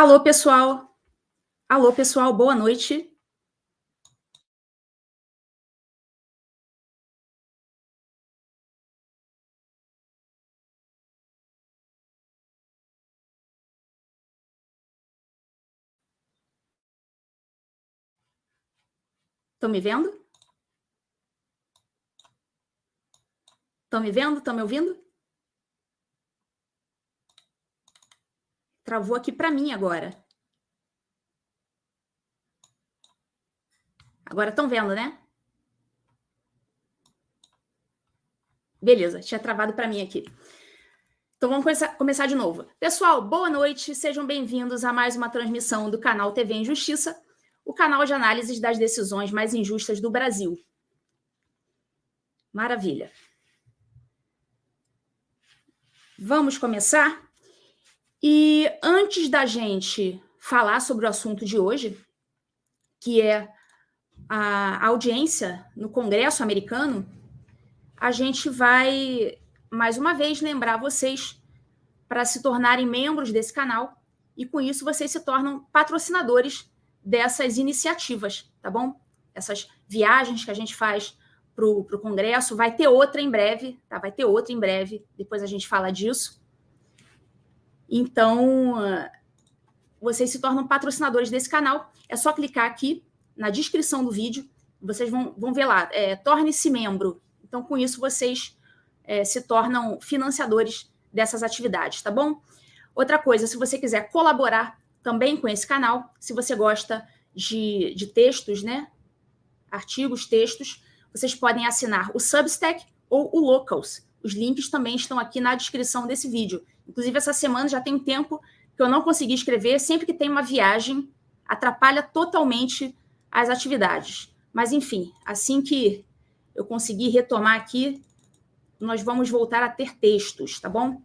Alô, pessoal. Alô, pessoal, boa noite. Estão me vendo? Estão me vendo? Estão me ouvindo? Travou aqui para mim agora. Agora estão vendo, né? Beleza, tinha travado para mim aqui. Então vamos começar de novo. Pessoal, boa noite, sejam bem-vindos a mais uma transmissão do canal TV Injustiça, o canal de análises das decisões mais injustas do Brasil. Maravilha. Vamos começar? E antes da gente falar sobre o assunto de hoje, que é a audiência no Congresso americano, a gente vai, mais uma vez, lembrar vocês para se tornarem membros desse canal e, com isso, vocês se tornam patrocinadores dessas iniciativas, tá bom? Essas viagens que a gente faz para o Congresso, vai ter outra em breve, tá? Vai ter outra em breve, depois a gente fala disso. Então, vocês se tornam patrocinadores desse canal, é só clicar aqui na descrição do vídeo, vocês vão ver lá, torne-se membro. Então, com isso, vocês se tornam financiadores dessas atividades, tá bom? Outra coisa, se você quiser colaborar também com esse canal, se você gosta de textos, né? Artigos, textos, vocês podem assinar o Substack ou o Locals. Os links também estão aqui na descrição desse vídeo. Inclusive, essa semana já tem tempo que eu não consegui escrever. Sempre que tem uma viagem, atrapalha totalmente as atividades. Mas, enfim, assim que eu conseguir retomar aqui, nós vamos voltar a ter textos, tá bom?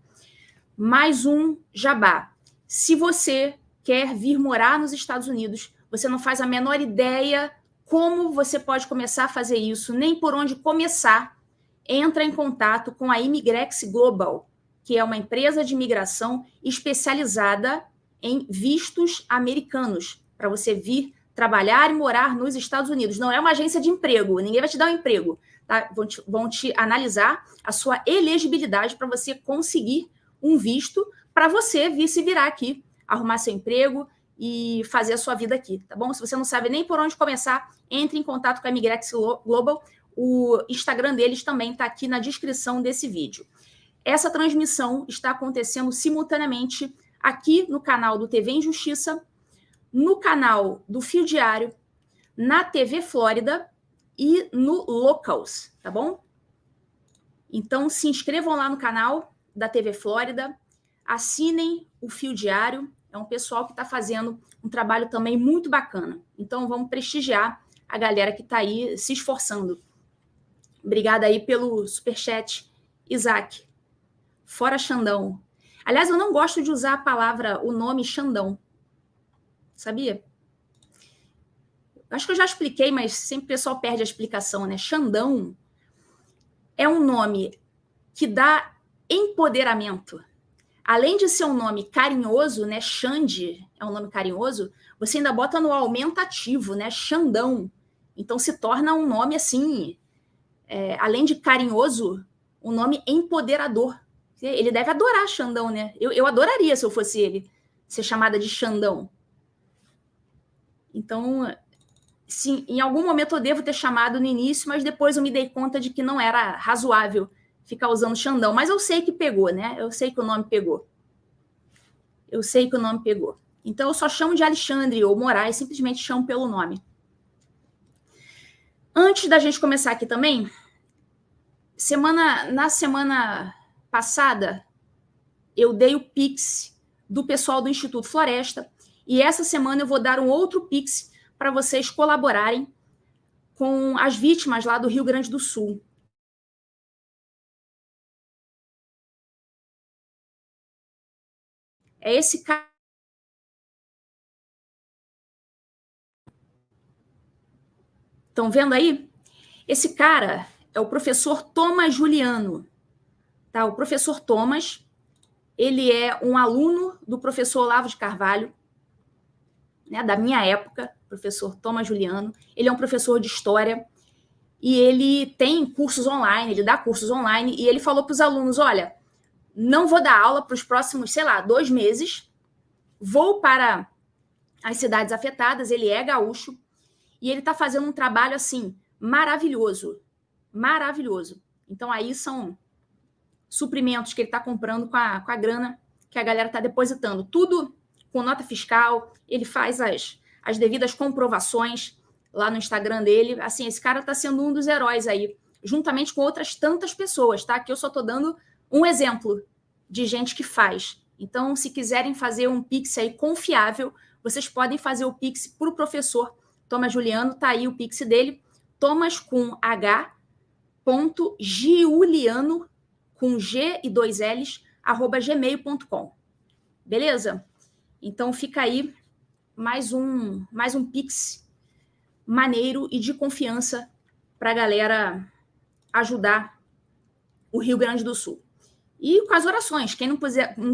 Mais um jabá. Se você quer vir morar nos Estados Unidos, você não faz a menor ideia como você pode começar a fazer isso, nem por onde começar, entra em contato com a Imigrex Global, que é uma empresa de imigração especializada em vistos americanos, para você vir trabalhar e morar nos Estados Unidos. Não é uma agência de emprego, ninguém vai te dar um emprego. Tá? Vão te analisar a sua elegibilidade para você conseguir um visto para você vir se virar aqui, arrumar seu emprego e fazer a sua vida aqui, tá bom? Se você não sabe nem por onde começar, entre em contato com a Imigrex Global. O Instagram deles também está aqui na descrição desse vídeo. Essa transmissão está acontecendo simultaneamente aqui no canal do TV Injustiça, no canal do Fio Diário, na TV Flórida e no Locals, tá bom? Então, se inscrevam lá no canal da TV Flórida, assinem o Fio Diário, é um pessoal que está fazendo um trabalho também muito bacana. Então, vamos prestigiar a galera que está aí se esforçando. Obrigada aí pelo superchat, Isaac. Fora Xandão. Aliás, eu não gosto de usar a palavra, o nome Xandão. Sabia? Acho que eu já expliquei, mas sempre o pessoal perde a explicação, né? Xandão é um nome que dá empoderamento. Além de ser um nome carinhoso, né? Xande é um nome carinhoso, você ainda bota no aumentativo, né? Xandão. Então se torna um nome assim, além de carinhoso, um nome empoderador. Ele deve adorar Xandão, né? Eu adoraria, se eu fosse ele, ser chamada de Xandão. Então, sim, em algum momento eu devo ter chamado no início, mas depois eu me dei conta de que não era razoável ficar usando Xandão. Mas eu sei que pegou, né? Eu sei que o nome pegou. Eu sei que o nome pegou. Então eu só chamo de Alexandre ou Moraes, simplesmente chamo pelo nome. Antes da gente começar aqui também, na semana passada, eu dei o Pix do pessoal do Instituto Floresta, e essa semana eu vou dar um outro Pix para vocês colaborarem com as vítimas lá do Rio Grande do Sul. É esse cara. Estão vendo aí? Esse cara é o professor Thomas Juliano. Tá? O professor Thomas, ele é um aluno do professor Olavo de Carvalho. né, da minha época, professor Thomas Juliano. Ele é um professor de história e ele tem cursos online, ele dá cursos online, e ele falou para os alunos, olha, não vou dar aula para os próximos, 2 meses, vou para as cidades afetadas, ele é gaúcho, e ele está fazendo um trabalho, assim, maravilhoso, maravilhoso. Então, aí são suprimentos que ele está comprando com a grana que a galera está depositando. Tudo com nota fiscal, ele faz as devidas comprovações lá no Instagram dele. Assim, esse cara está sendo um dos heróis aí, juntamente com outras tantas pessoas, tá? Que eu só estou dando um exemplo de gente que faz. Então, se quiserem fazer um Pix aí confiável, vocês podem fazer o Pix para o professor Thomas Juliano, tá aí o Pix dele, Thomas com H, ponto Giuliano, com G e 2 L's, @gmail.com. Beleza? Então fica aí mais um Pix maneiro e de confiança para a galera ajudar o Rio Grande do Sul. E com as orações. Quem não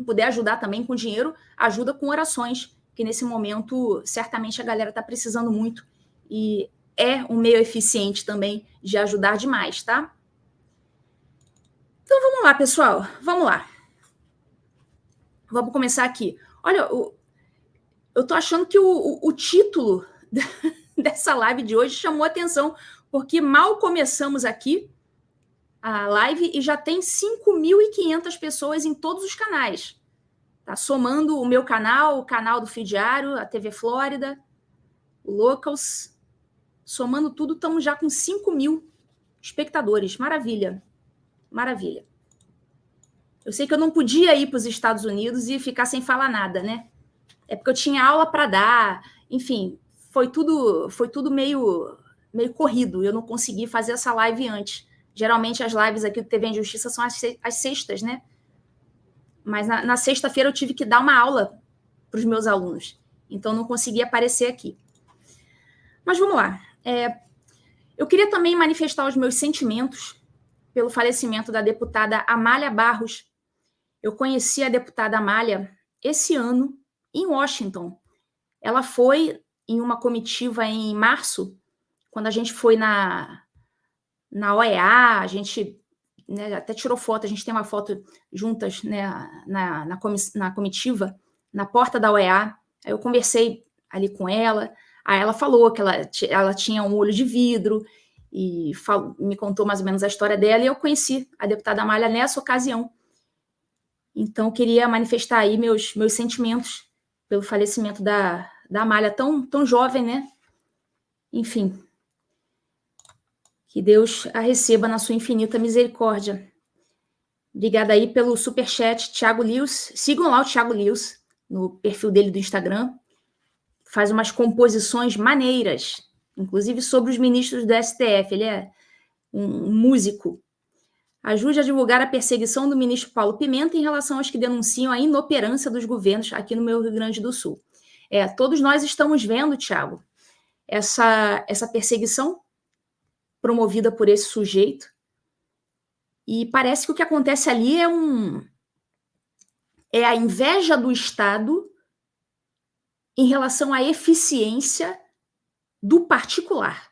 puder ajudar também com dinheiro, ajuda com orações, que nesse momento certamente a galera está precisando muito e é um meio eficiente também de ajudar demais, tá? Então vamos lá, pessoal. Vamos lá. Vamos começar aqui. Olha, eu tô achando que o título dessa live de hoje chamou atenção, porque mal começamos aqui a live e já tem 5.500 pessoas em todos os canais. Tá? Somando o meu canal, o canal do Fio Diário, a TV Flórida, o Locals. Somando tudo, estamos já com 5.000 espectadores. Maravilha. Maravilha. Eu sei que eu não podia ir para os Estados Unidos e ficar sem falar nada, né? É porque eu tinha aula para dar. Enfim, foi tudo meio corrido. Eu não consegui fazer essa live antes. Geralmente as lives aqui do TV em Justiça são às sextas, né? Mas na sexta-feira eu tive que dar uma aula para os meus alunos. Então não consegui aparecer aqui. Mas vamos lá. Eu queria também manifestar os meus sentimentos pelo falecimento da deputada Amália Barros. Eu conheci a deputada Amália esse ano em Washington. Ela foi em uma comitiva em março, quando a gente foi na OEA, a gente, né, até tirou foto, a gente tem uma foto juntas, né, na comitiva, na porta da OEA. Aí eu conversei ali com ela, aí ela falou que ela tinha um olho de vidro e me contou mais ou menos a história dela, e eu conheci a deputada Amália nessa ocasião. Então, queria manifestar aí meus sentimentos pelo falecimento da Amália, tão jovem, né? Enfim, que Deus a receba na sua infinita misericórdia. Obrigada aí pelo superchat, Thiago Lewis. Sigam lá o Thiago Lewis no perfil dele do Instagram. Faz umas composições maneiras, inclusive sobre os ministros do STF. Ele é um músico. Ajude a divulgar a perseguição do ministro Paulo Pimenta em relação aos que denunciam a inoperância dos governos aqui no meu Rio Grande do Sul. Todos nós estamos vendo, Thiago, essa perseguição promovida por esse sujeito, e parece que o que acontece ali é a inveja do Estado em relação à eficiência do particular.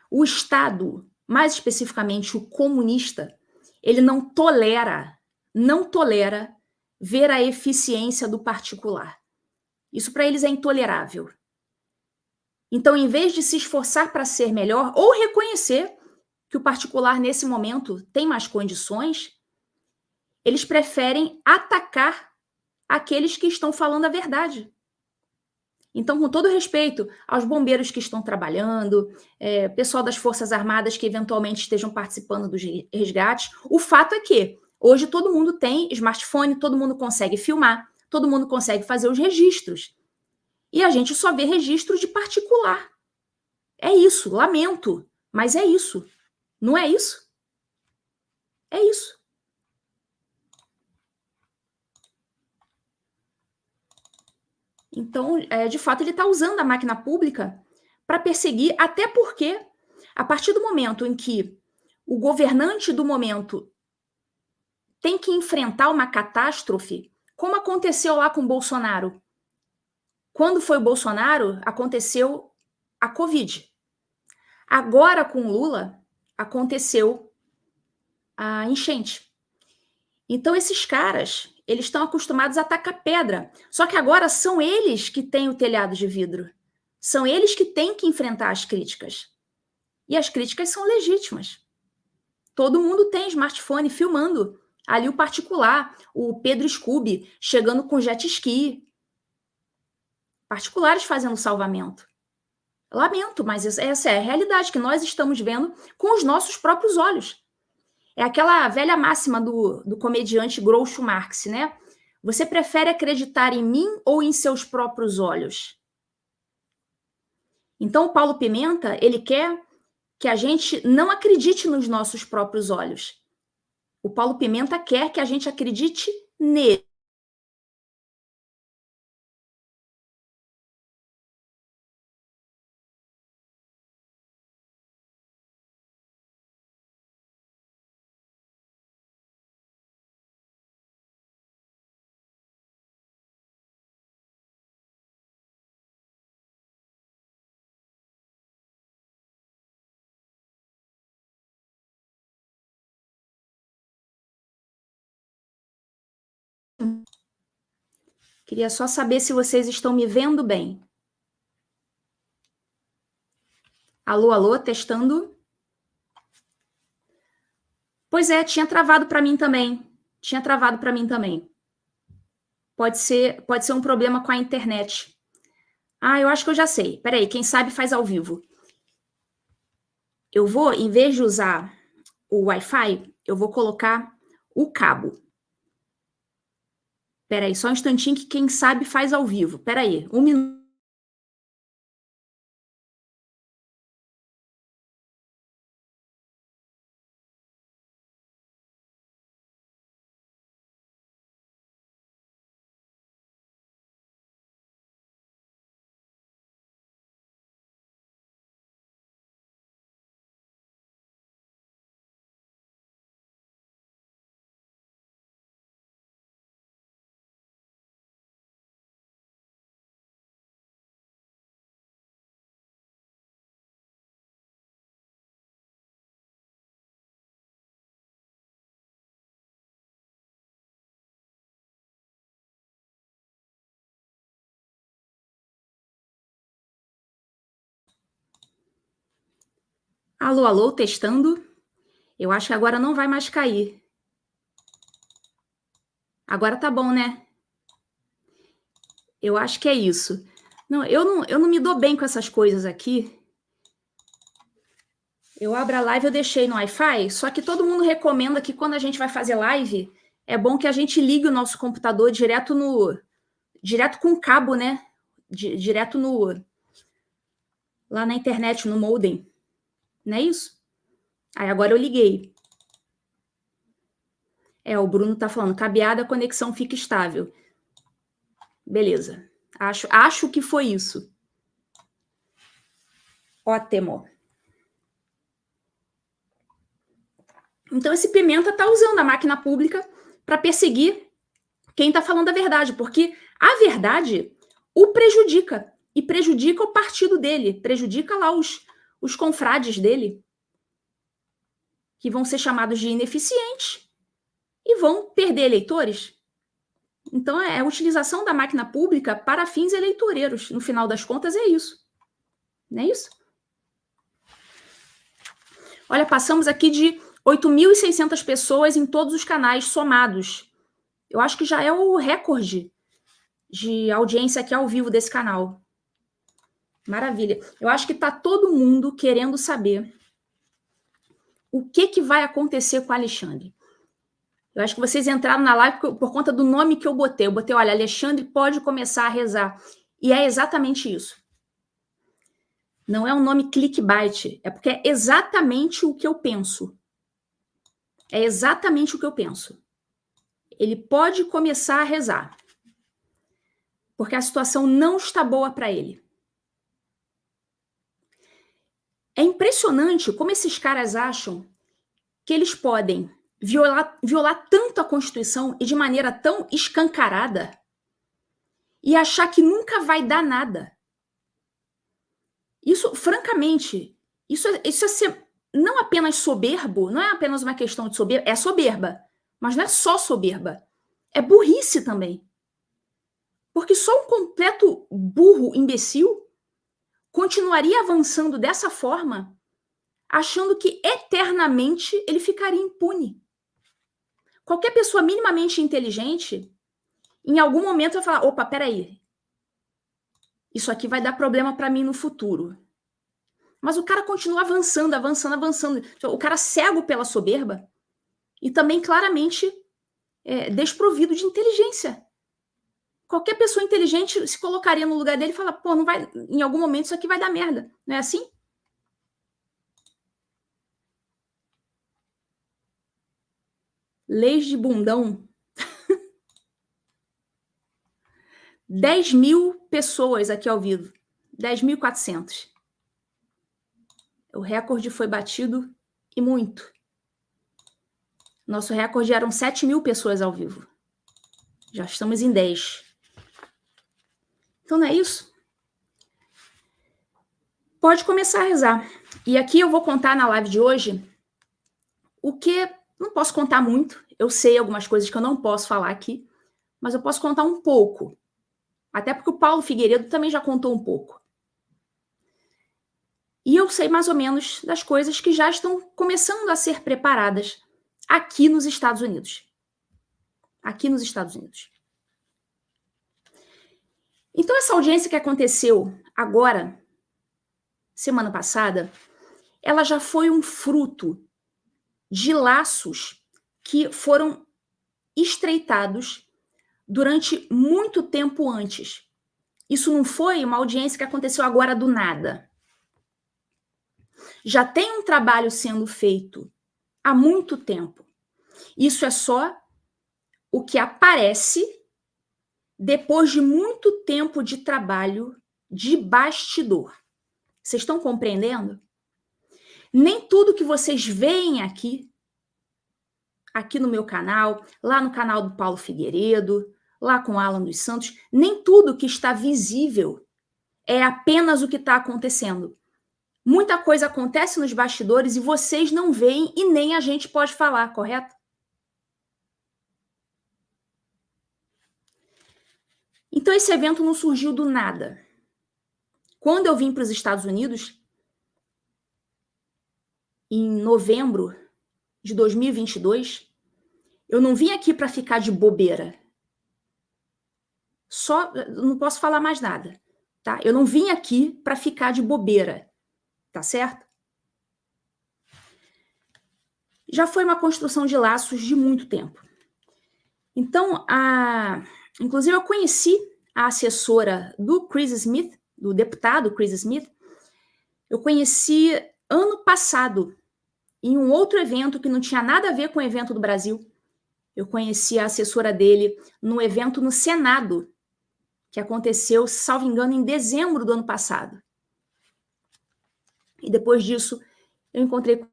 O Estado, mais especificamente o comunista, ele não tolera ver a eficiência do particular. Isso para eles é intolerável. Então, em vez de se esforçar para ser melhor ou reconhecer que o particular, nesse momento, tem mais condições, eles preferem atacar aqueles que estão falando a verdade. Então, com todo respeito aos bombeiros que estão trabalhando, pessoal das Forças Armadas que eventualmente estejam participando dos resgates, o fato é que hoje todo mundo tem smartphone, todo mundo consegue filmar, todo mundo consegue fazer os registros. E a gente só vê registro de particular. É isso, lamento, mas é isso. Não é isso? É isso. Então, de fato, ele está usando a máquina pública para perseguir, até porque, a partir do momento em que o governante do momento tem que enfrentar uma catástrofe, como aconteceu lá com Bolsonaro, Quando foi o Bolsonaro, aconteceu a Covid. Agora, com o Lula, aconteceu a enchente. Então, esses caras, eles estão acostumados a atacar pedra. Só que agora são eles que têm o telhado de vidro. São eles que têm que enfrentar as críticas. E as críticas são legítimas. Todo mundo tem smartphone filmando. Ali o particular, o Pedro Scooby chegando com jet ski. Particulares fazendo salvamento. Lamento, mas essa é a realidade que nós estamos vendo com os nossos próprios olhos. É aquela velha máxima do comediante Groucho Marx, né? Você prefere acreditar em mim ou em seus próprios olhos? Então, o Paulo Pimenta, ele quer que a gente não acredite nos nossos próprios olhos. O Paulo Pimenta quer que a gente acredite nele. Queria só saber se vocês estão me vendo bem. Alô, alô, testando. Pois é, tinha travado para mim também. Tinha travado para mim também. Pode ser um problema com a internet. Ah, eu acho que eu já sei. Peraí, quem sabe faz ao vivo. Eu vou, em vez de usar o Wi-Fi, eu vou colocar o cabo. Peraí, só um instantinho que quem sabe faz ao vivo. Peraí, 1 minuto. Alô, alô, testando. Eu acho que agora não vai mais cair. Agora tá bom, né? Eu acho que é isso. Não, eu não me dou bem com essas coisas aqui. Eu abro a live, eu deixei no Wi-Fi, só que todo mundo recomenda que quando a gente vai fazer live, é bom que a gente ligue o nosso computador direto com cabo, né? Direto lá na internet, no modem. Não é isso? Aí agora eu liguei. O Bruno tá falando, cabeada, a conexão fica estável. Beleza. Acho que foi isso. Ótimo. Então, esse Pimenta tá usando a máquina pública para perseguir quem tá falando a verdade, porque a verdade o prejudica. E prejudica o partido dele, prejudica lá os confrades dele, que vão ser chamados de ineficientes e vão perder eleitores. Então, é a utilização da máquina pública para fins eleitoreiros. No final das contas, é isso. Não é isso? Olha, passamos aqui de 8.600 pessoas em todos os canais somados. Eu acho que já é o recorde de audiência aqui ao vivo desse canal. Maravilha. Eu acho que está todo mundo querendo saber o que vai acontecer com o Alexandre. Eu acho que vocês entraram na live por conta do nome que eu botei. Eu botei, olha, Alexandre pode começar a rezar. E é exatamente isso. Não é um nome clickbait, é porque é exatamente o que eu penso. É exatamente o que eu penso. Ele pode começar a rezar. Porque a situação não está boa para ele. É impressionante como esses caras acham que eles podem violar tanto a Constituição e de maneira tão escancarada e achar que nunca vai dar nada. Isso, francamente, isso é ser não apenas soberbo, não é apenas uma questão de soberba, é soberba, mas não é só soberba, é burrice também. Porque só um completo burro, imbecil, continuaria avançando dessa forma, achando que eternamente ele ficaria impune. Qualquer pessoa minimamente inteligente, em algum momento vai falar, opa, peraí, isso aqui vai dar problema para mim no futuro. Mas o cara continua avançando, avançando, avançando. O cara cego pela soberba e também claramente desprovido de inteligência. Qualquer pessoa inteligente se colocaria no lugar dele e fala, pô, não vai, em algum momento isso aqui vai dar merda. Não é assim? Leis de bundão. 10.000 pessoas aqui ao vivo. 10.400. O recorde foi batido e muito. Nosso recorde eram 7.000 pessoas ao vivo. Já estamos em 10. Então não é isso? Pode começar a rezar. E aqui eu vou contar na live de hoje o que... Não posso contar muito. Eu sei algumas coisas que eu não posso falar aqui. Mas eu posso contar um pouco. Até porque o Paulo Figueiredo também já contou um pouco. E eu sei mais ou menos das coisas que já estão começando a ser preparadas aqui nos Estados Unidos. Aqui nos Estados Unidos. Então, essa audiência que aconteceu agora, semana passada, ela já foi um fruto de laços que foram estreitados durante muito tempo antes. Isso não foi uma audiência que aconteceu agora do nada. Já tem um trabalho sendo feito há muito tempo. Isso é só o que aparece depois de muito tempo de trabalho de bastidor. Vocês estão compreendendo? Nem tudo que vocês veem aqui no meu canal, lá no canal do Paulo Figueiredo, lá com Alan dos Santos, nem tudo que está visível é apenas o que está acontecendo. Muita coisa acontece nos bastidores e vocês não veem e nem a gente pode falar, correto? Então esse evento não surgiu do nada. Quando eu vim para os Estados Unidos, em novembro de 2022, eu não vim aqui para ficar de bobeira. Só, não posso falar mais nada, tá? Eu não vim aqui para ficar de bobeira, tá certo? Já foi uma construção de laços de muito tempo. Então, inclusive eu conheci a assessora do Chris Smith, do deputado Chris Smith, eu conheci ano passado, em um outro evento que não tinha nada a ver com o evento do Brasil. Eu conheci a assessora dele no evento no Senado, que aconteceu, salvo engano, em dezembro do ano passado. E depois disso, eu encontrei com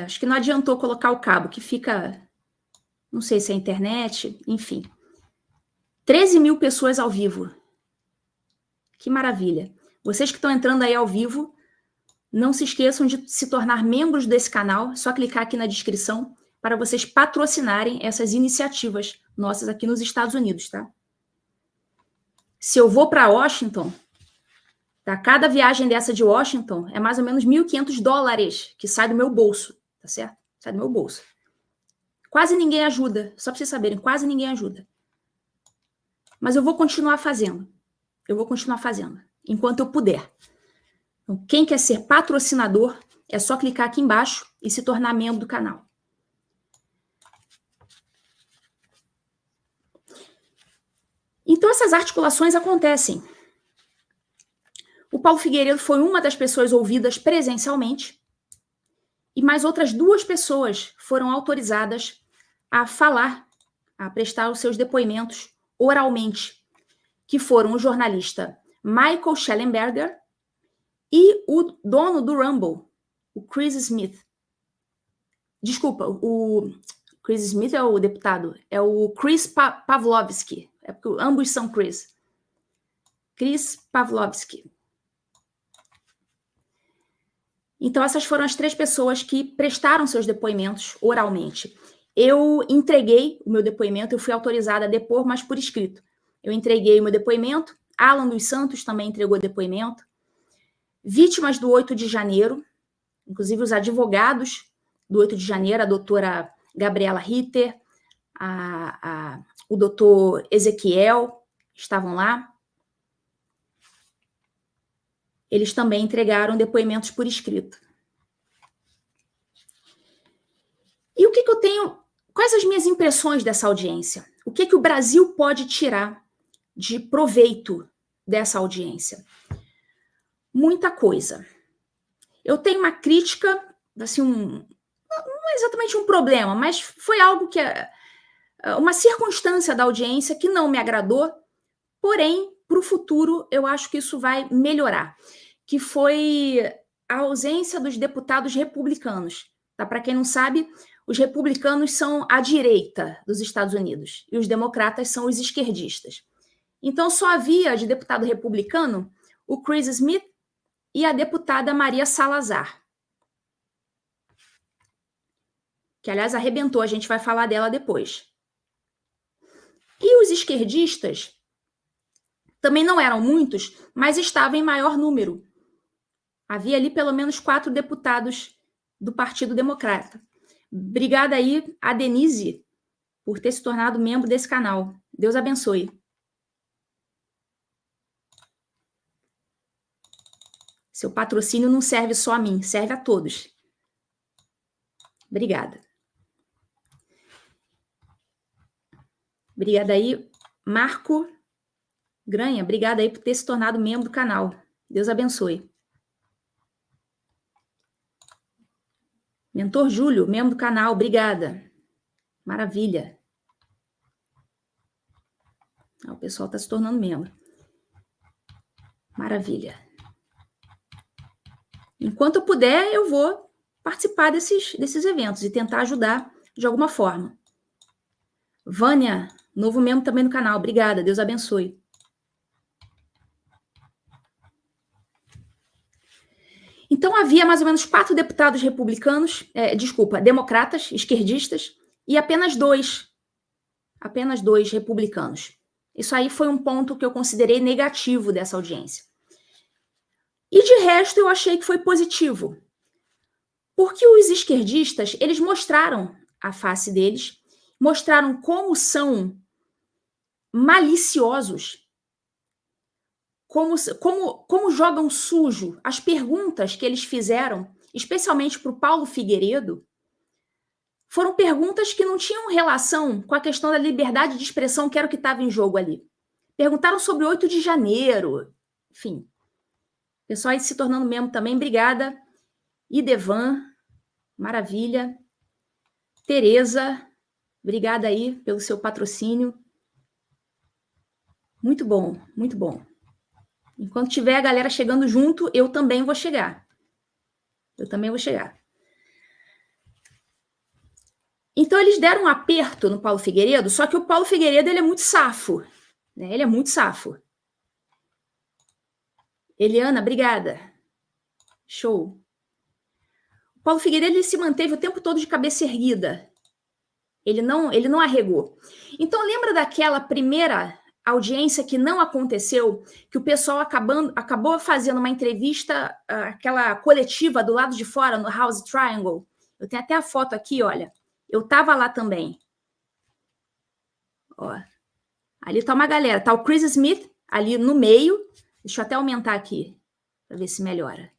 acho que não adiantou colocar o cabo, que fica, não sei se é internet, enfim. 13.000 pessoas ao vivo. Que maravilha. Vocês que estão entrando aí ao vivo, não se esqueçam de se tornar membros desse canal, é só clicar aqui na descrição para vocês patrocinarem essas iniciativas nossas aqui nos Estados Unidos, tá? Se eu vou para Washington, tá? Cada viagem dessa de Washington é mais ou menos $1.500 que sai do meu bolso, tá certo? Sai do meu bolso. Quase ninguém ajuda, só para vocês saberem, quase ninguém ajuda. Mas eu vou continuar fazendo. Eu vou continuar fazendo, enquanto eu puder. Então, quem quer ser patrocinador, é só clicar aqui embaixo e se tornar membro do canal. Então, essas articulações acontecem. O Paulo Figueiredo foi uma das pessoas ouvidas presencialmente e mais outras 2 pessoas foram autorizadas a falar, a prestar os seus depoimentos oralmente. que foram o jornalista Michael Shellenberger e o dono do Rumble, o Chris Smith. Desculpa, o Chris Smith é o deputado, é o Chris Pavlovski, é porque ambos são Chris. Chris Pavlovski. Então, essas foram as 3 pessoas que prestaram seus depoimentos oralmente. Eu entreguei o meu depoimento, eu fui autorizada a depor, mas por escrito. Eu entreguei o meu depoimento, Alan dos Santos também entregou depoimento. Vítimas do 8 de janeiro, inclusive os advogados do 8 de janeiro, a doutora Gabriela Ritter, o doutor Ezequiel, estavam lá. Eles também entregaram depoimentos por escrito. E o que eu tenho... Quais as minhas impressões dessa audiência? O que o Brasil pode tirar de proveito dessa audiência? Muita coisa. Eu tenho uma crítica, assim, não é exatamente um problema, mas foi algo que uma circunstância da audiência que não me agradou, porém, para o futuro, eu acho que isso vai melhorar, que foi a ausência dos deputados republicanos. Tá? Para quem não sabe, os republicanos são a direita dos Estados Unidos e os democratas são os esquerdistas. Então, só havia de deputado republicano o Chris Smith e a deputada Maria Salazar, que, aliás, arrebentou, a gente vai falar dela depois. E os esquerdistas também não eram muitos, mas estavam em maior número. Havia ali pelo menos 4 deputados do Partido Democrata. Obrigada aí a Denise por ter se tornado membro desse canal. Deus abençoe. Seu patrocínio não serve só a mim, serve a todos. Obrigada. Obrigada aí, Marco Granha. Obrigada aí por ter se tornado membro do canal. Deus abençoe. Mentor Júlio, membro do canal, obrigada. Maravilha. O pessoal está se tornando membro. Maravilha. Enquanto eu puder, eu vou participar desses eventos e tentar ajudar de alguma forma. Vânia, novo membro também do canal, obrigada, Deus abençoe. Então, havia mais ou menos 4 deputados republicanos, democratas, esquerdistas, e apenas 2 republicanos. Isso aí foi um ponto que eu considerei negativo dessa audiência. E, de resto, eu achei que foi positivo. Porque os esquerdistas, eles mostraram a face deles, mostraram como são maliciosos, como jogam sujo. As perguntas que eles fizeram, especialmente para o Paulo Figueiredo, foram perguntas que não tinham relação com a questão da liberdade de expressão, que era o que estava em jogo ali. Perguntaram sobre 8 de janeiro, enfim. Pessoal aí se tornando membro também, obrigada. Idevan, maravilha. Tereza, obrigada aí pelo seu patrocínio. Muito bom, muito bom. Enquanto tiver a galera chegando junto, eu também vou chegar. Então, eles deram um aperto no Paulo Figueiredo, só que o Paulo Figueiredo ele é muito safo. Né? Ele é muito safo. Eliana, obrigada. Show. O Paulo Figueiredo ele se manteve o tempo todo de cabeça erguida. Ele não arregou. Então, lembra daquela primeira audiência que não aconteceu, que o pessoal acabou fazendo uma entrevista, aquela coletiva do lado de fora, no House Triangle? Eu tenho até a foto aqui, olha. Eu estava lá também. Ó. Ali está uma galera. Está o Chris Smith ali no meio. Deixa eu até aumentar aqui, para ver se melhora.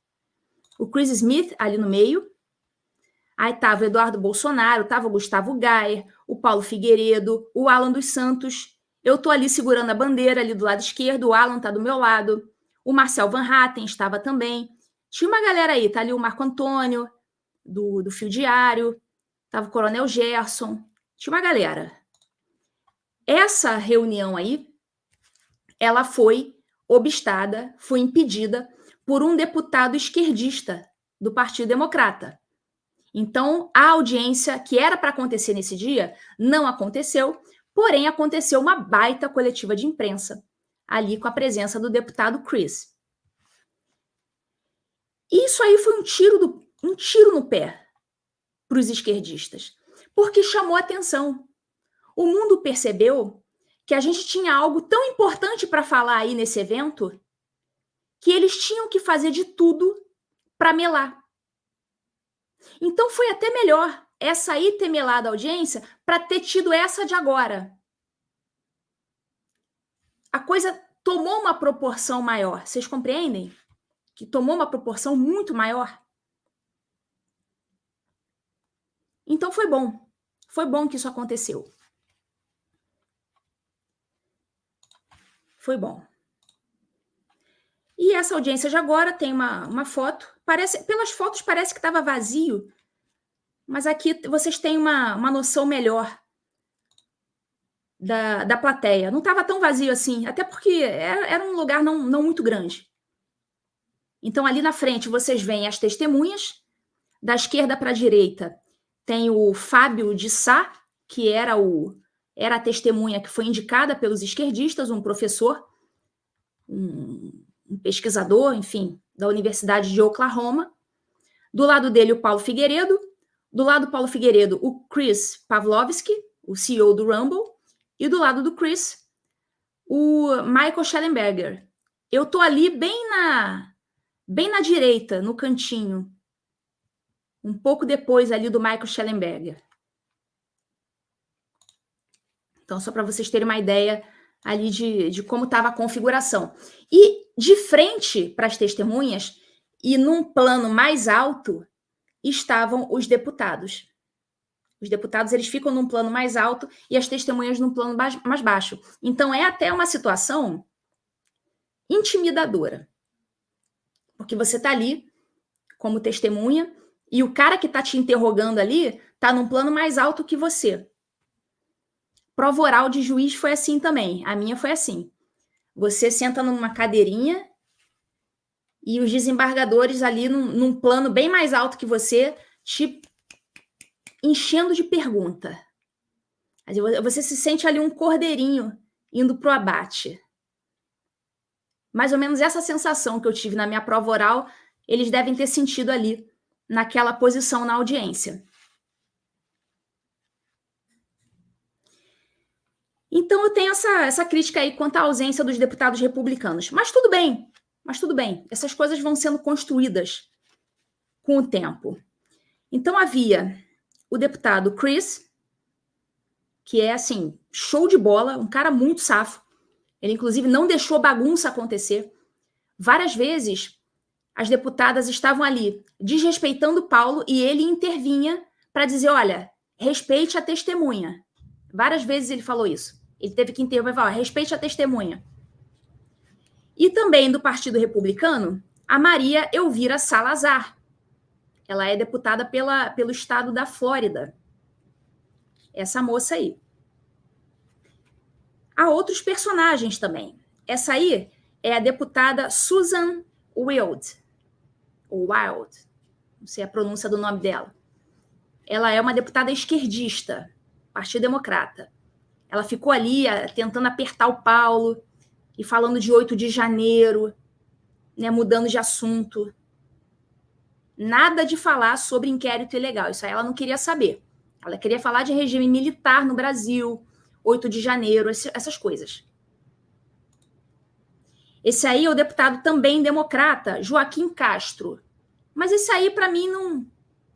O Chris Smith ali no meio. Aí estava o Eduardo Bolsonaro, estava o Gustavo Gayer, o Paulo Figueiredo, o Alan dos Santos. Eu estou ali segurando a bandeira, ali do lado esquerdo. O Alan está do meu lado. O Marcel Van Hatten estava também. Tinha uma galera aí. Está ali o Marco Antônio, do Fio Diário. Estava o Coronel Gerson. Tinha uma galera. Essa reunião aí, ela foi obstada, foi impedida por um deputado esquerdista do Partido Democrata. Então, a audiência que era para acontecer nesse dia não aconteceu, porém aconteceu uma baita coletiva de imprensa, ali com a presença do deputado Chris. Isso aí foi um tiro no pé para os esquerdistas, porque chamou atenção. O mundo percebeu que a gente tinha algo tão importante para falar aí nesse evento que eles tinham que fazer de tudo para melar. Então foi até melhor essa aí ter melado a audiência para ter tido essa de agora. A coisa tomou uma proporção maior. Vocês compreendem? Que tomou uma proporção muito maior. Então foi bom. Foi bom que isso aconteceu. Foi bom. E essa audiência de agora tem uma foto. Pelas fotos parece que estava vazio, mas aqui vocês têm uma noção melhor da plateia. Não estava tão vazio assim, até porque era um lugar não muito grande. Então, ali na frente, vocês veem as testemunhas. Da esquerda para a direita, tem o Fábio de Sá, que era a testemunha que foi indicada pelos esquerdistas, um professor, um pesquisador, enfim, da Universidade de Oklahoma. Do lado dele, o Paulo Figueiredo. Do lado do Paulo Figueiredo, o Chris Pavlovski, o CEO do Rumble. E do lado do Chris, o Michael Schellenberger. Eu tô ali bem na direita, no cantinho. Um pouco depois ali do Michael Schellenberger. Então, só para vocês terem uma ideia ali de como estava a configuração. E de frente para as testemunhas, e num plano mais alto, estavam os deputados. Os deputados, eles ficam num plano mais alto e as testemunhas num plano mais baixo. Então, é até uma situação intimidadora. Porque você está ali como testemunha e o cara que está te interrogando ali está num plano mais alto que você. Prova oral de juiz foi assim também. A minha foi assim. Você senta numa cadeirinha e os desembargadores ali num plano bem mais alto que você, te enchendo de pergunta. Você se sente ali um cordeirinho indo pro abate. Mais ou menos essa sensação que eu tive na minha prova oral, eles devem ter sentido ali, naquela posição na audiência. Então eu tenho essa crítica aí quanto à ausência dos deputados republicanos. Mas tudo bem. Essas coisas vão sendo construídas com o tempo. Então havia o deputado Chris, que é, assim, show de bola, um cara muito safo. Ele, inclusive, não deixou bagunça acontecer. Várias vezes, as deputadas estavam ali desrespeitando Paulo e ele intervinha para dizer, olha, respeite a testemunha. Várias vezes ele falou isso. Ele teve que intervir e falar, respeite a testemunha. E também do Partido Republicano, a Maria Elvira Salazar. Ela é deputada pelo estado da Flórida. Essa moça aí. Há outros personagens também. Essa aí é a deputada Susan Wild. Ou Wild. Não sei a pronúncia do nome dela. Ela é uma deputada esquerdista, Partido Democrata. Ela ficou ali tentando apertar o Paulo e falando de 8 de janeiro, né, mudando de assunto. Nada de falar sobre inquérito ilegal. Isso aí ela não queria saber. Ela queria falar de regime militar no Brasil, 8 de janeiro, essas coisas. Esse aí é o deputado também democrata, Joaquim Castro. Mas esse aí, para mim,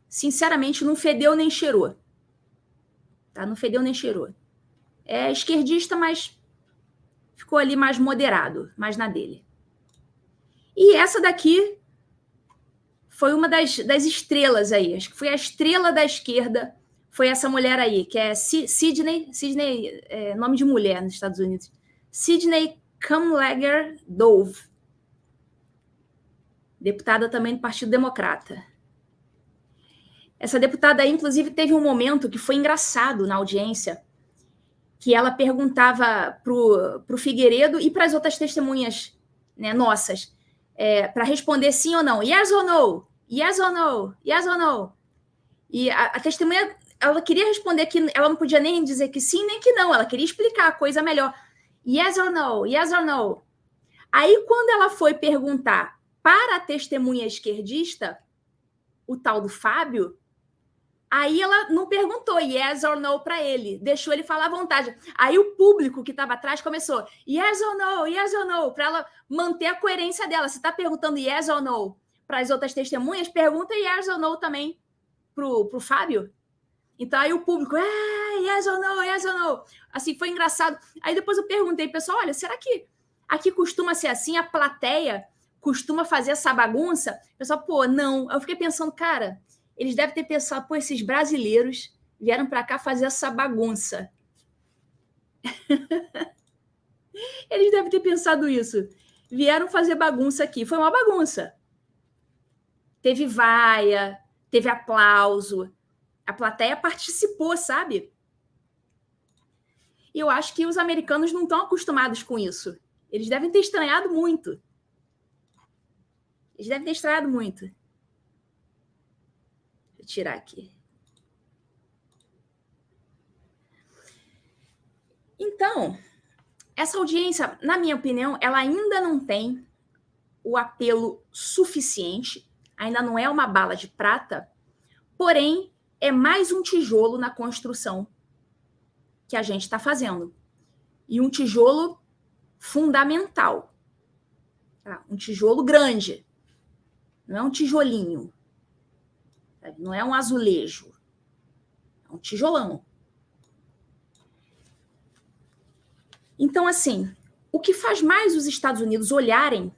sinceramente, não fedeu nem cheirou. Tá? Não fedeu nem cheirou. É esquerdista, mas ficou ali mais moderado, mais na dele. E essa daqui foi uma das estrelas aí. Acho que foi a estrela da esquerda. Foi essa mulher aí, que é Sidney, nome de mulher nos Estados Unidos. Sidney Kamlager Dove. Deputada também do Partido Democrata. Essa deputada aí, inclusive, teve um momento que foi engraçado na audiência, que ela perguntava para o Figueiredo e para as outras testemunhas, né, nossas, para responder sim ou não. Yes or no? Yes or no? Yes or no? E a testemunha, ela queria responder que ela não podia nem dizer que sim nem que não, ela queria explicar a coisa melhor. Yes or no? Yes or no? Aí, quando ela foi perguntar para a testemunha esquerdista, o tal do Fábio, aí ela não perguntou yes or no para ele, deixou ele falar à vontade. Aí o público que estava atrás começou yes or no, para ela manter a coerência dela. Se está perguntando yes or no para as outras testemunhas, pergunta yes or no também pro Fábio. Então aí o público, yes or no, yes or no. Assim, foi engraçado. Aí depois eu perguntei, pessoal, olha, será que aqui costuma ser assim? A plateia costuma fazer essa bagunça? O pessoal, pô, não. Eu fiquei pensando, cara, eles devem ter pensado, pô, esses brasileiros vieram para cá fazer essa bagunça. Eles devem ter pensado isso. Vieram fazer bagunça aqui. Foi uma bagunça. Teve vaia, teve aplauso. A plateia participou, sabe? E eu acho que os americanos não estão acostumados com isso. Eles devem ter estranhado muito. Eles devem ter estranhado muito. Deixa eu tirar aqui. Então, essa audiência, na minha opinião, ela ainda não tem o apelo suficiente, ainda não é uma bala de prata, porém, é mais um tijolo na construção que a gente está fazendo. E um tijolo fundamental. Tá? Um tijolo grande. Não é um tijolinho. Sabe? Não é um azulejo. É um tijolão. Então, assim, o que faz mais os Estados Unidos olharem...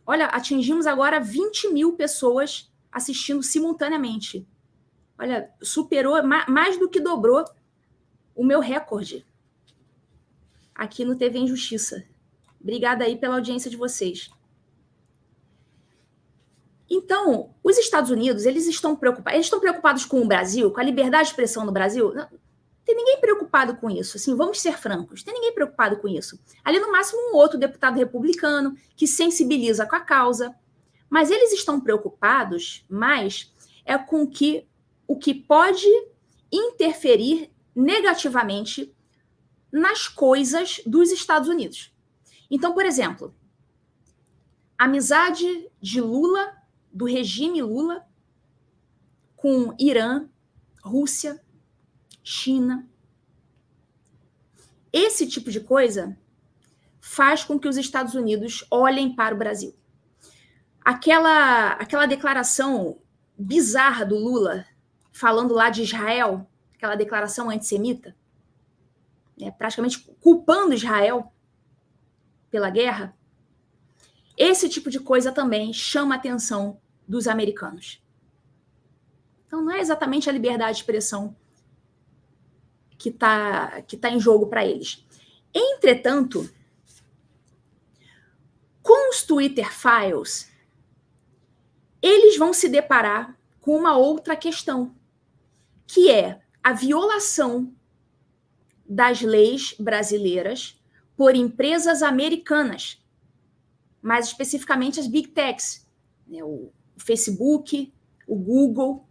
Olha, atingimos agora 20 mil pessoas assistindo simultaneamente. Olha, superou, mais do que dobrou o meu recorde aqui no TV Injustiça. Obrigada aí pela audiência de vocês. Então, os Estados Unidos, eles estão preocupados com o Brasil, com a liberdade de expressão no Brasil? Não tem ninguém preocupado com isso. Assim, vamos ser francos, tem ninguém preocupado com isso. Ali, no máximo, um outro deputado republicano que sensibiliza com a causa. Mas eles estão preocupados mais com o que pode interferir negativamente nas coisas dos Estados Unidos. Então, por exemplo, a amizade de Lula, do regime Lula, com Irã, Rússia, China. Esse tipo de coisa faz com que os Estados Unidos olhem para o Brasil. Aquela declaração bizarra do Lula, falando lá de Israel, aquela declaração antissemita, praticamente culpando Israel pela guerra, esse tipo de coisa também chama a atenção dos americanos. Então, não é exatamente a liberdade de expressão que tá em jogo para eles. Entretanto, com os Twitter Files, eles vão se deparar com uma outra questão, que é a violação das leis brasileiras por empresas americanas, mais especificamente as Big Techs, né, o Facebook, o Google.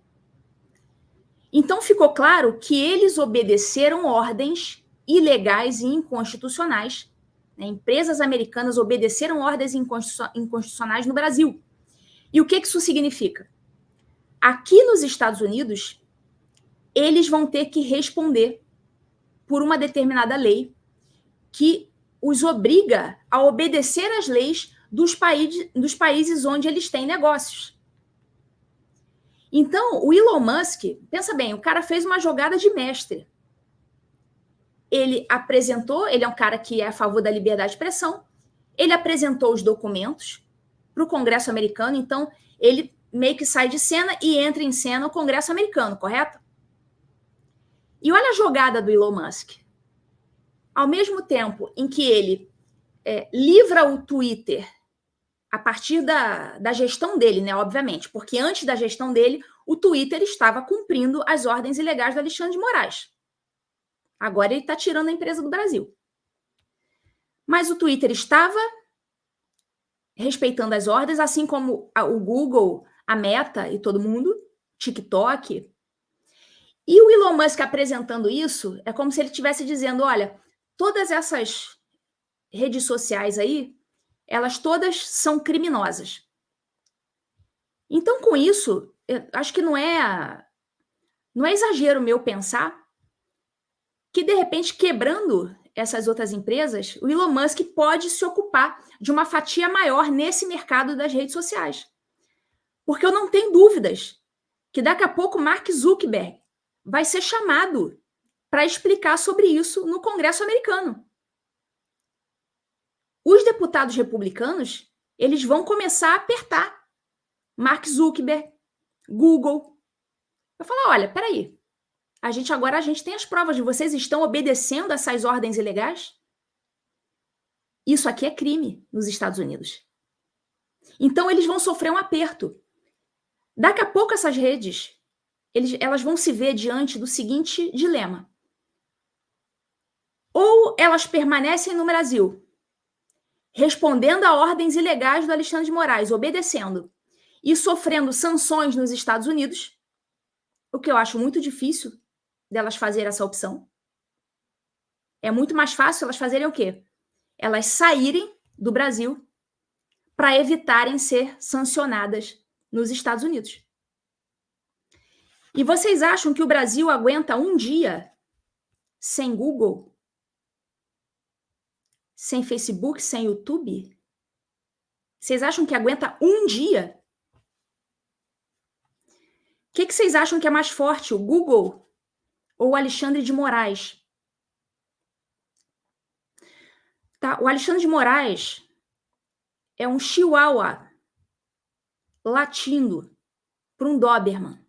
Então, ficou claro que eles obedeceram ordens ilegais e inconstitucionais. Né? Empresas americanas obedeceram ordens inconstitucionais no Brasil. E o que isso significa? Aqui nos Estados Unidos, eles vão ter que responder por uma determinada lei que os obriga a obedecer às leis dos países onde eles têm negócios. Então, o Elon Musk, pensa bem, o cara fez uma jogada de mestre. Ele é um cara que é a favor da liberdade de expressão, ele apresentou os documentos para o Congresso americano, então ele meio que sai de cena e entra em cena o Congresso americano, correto? E olha a jogada do Elon Musk. Ao mesmo tempo em que ele livra o Twitter a partir da gestão dele, né, obviamente, porque antes da gestão dele, o Twitter estava cumprindo as ordens ilegais do Alexandre de Moraes. Agora ele está tirando a empresa do Brasil. Mas o Twitter estava respeitando as ordens, assim como o Google, a Meta e todo mundo, TikTok. E o Elon Musk apresentando isso, é como se ele estivesse dizendo, olha, todas essas redes sociais aí, elas todas são criminosas. Então, com isso, acho que não é exagero meu pensar que, de repente, quebrando essas outras empresas, o Elon Musk pode se ocupar de uma fatia maior nesse mercado das redes sociais. Porque eu não tenho dúvidas que daqui a pouco Mark Zuckerberg vai ser chamado para explicar sobre isso no Congresso americano. Os deputados republicanos, eles vão começar a apertar Mark Zuckerberg, Google. Vai falar, olha, peraí, a gente tem as provas de vocês estão obedecendo essas ordens ilegais? Isso aqui é crime nos Estados Unidos. Então, eles vão sofrer um aperto. Daqui a pouco, essas redes, elas vão se ver diante do seguinte dilema. Ou elas permanecem no Brasil, respondendo a ordens ilegais do Alexandre de Moraes, obedecendo, e sofrendo sanções nos Estados Unidos, o que eu acho muito difícil delas fazerem essa opção. É muito mais fácil elas fazerem o quê? Elas saírem do Brasil para evitarem ser sancionadas nos Estados Unidos. E vocês acham que o Brasil aguenta um dia sem Google, sem Facebook, sem YouTube? Vocês acham que aguenta um dia? O que vocês acham que é mais forte, o Google ou o Alexandre de Moraes? Tá? O Alexandre de Moraes é um chihuahua latindo para um Doberman.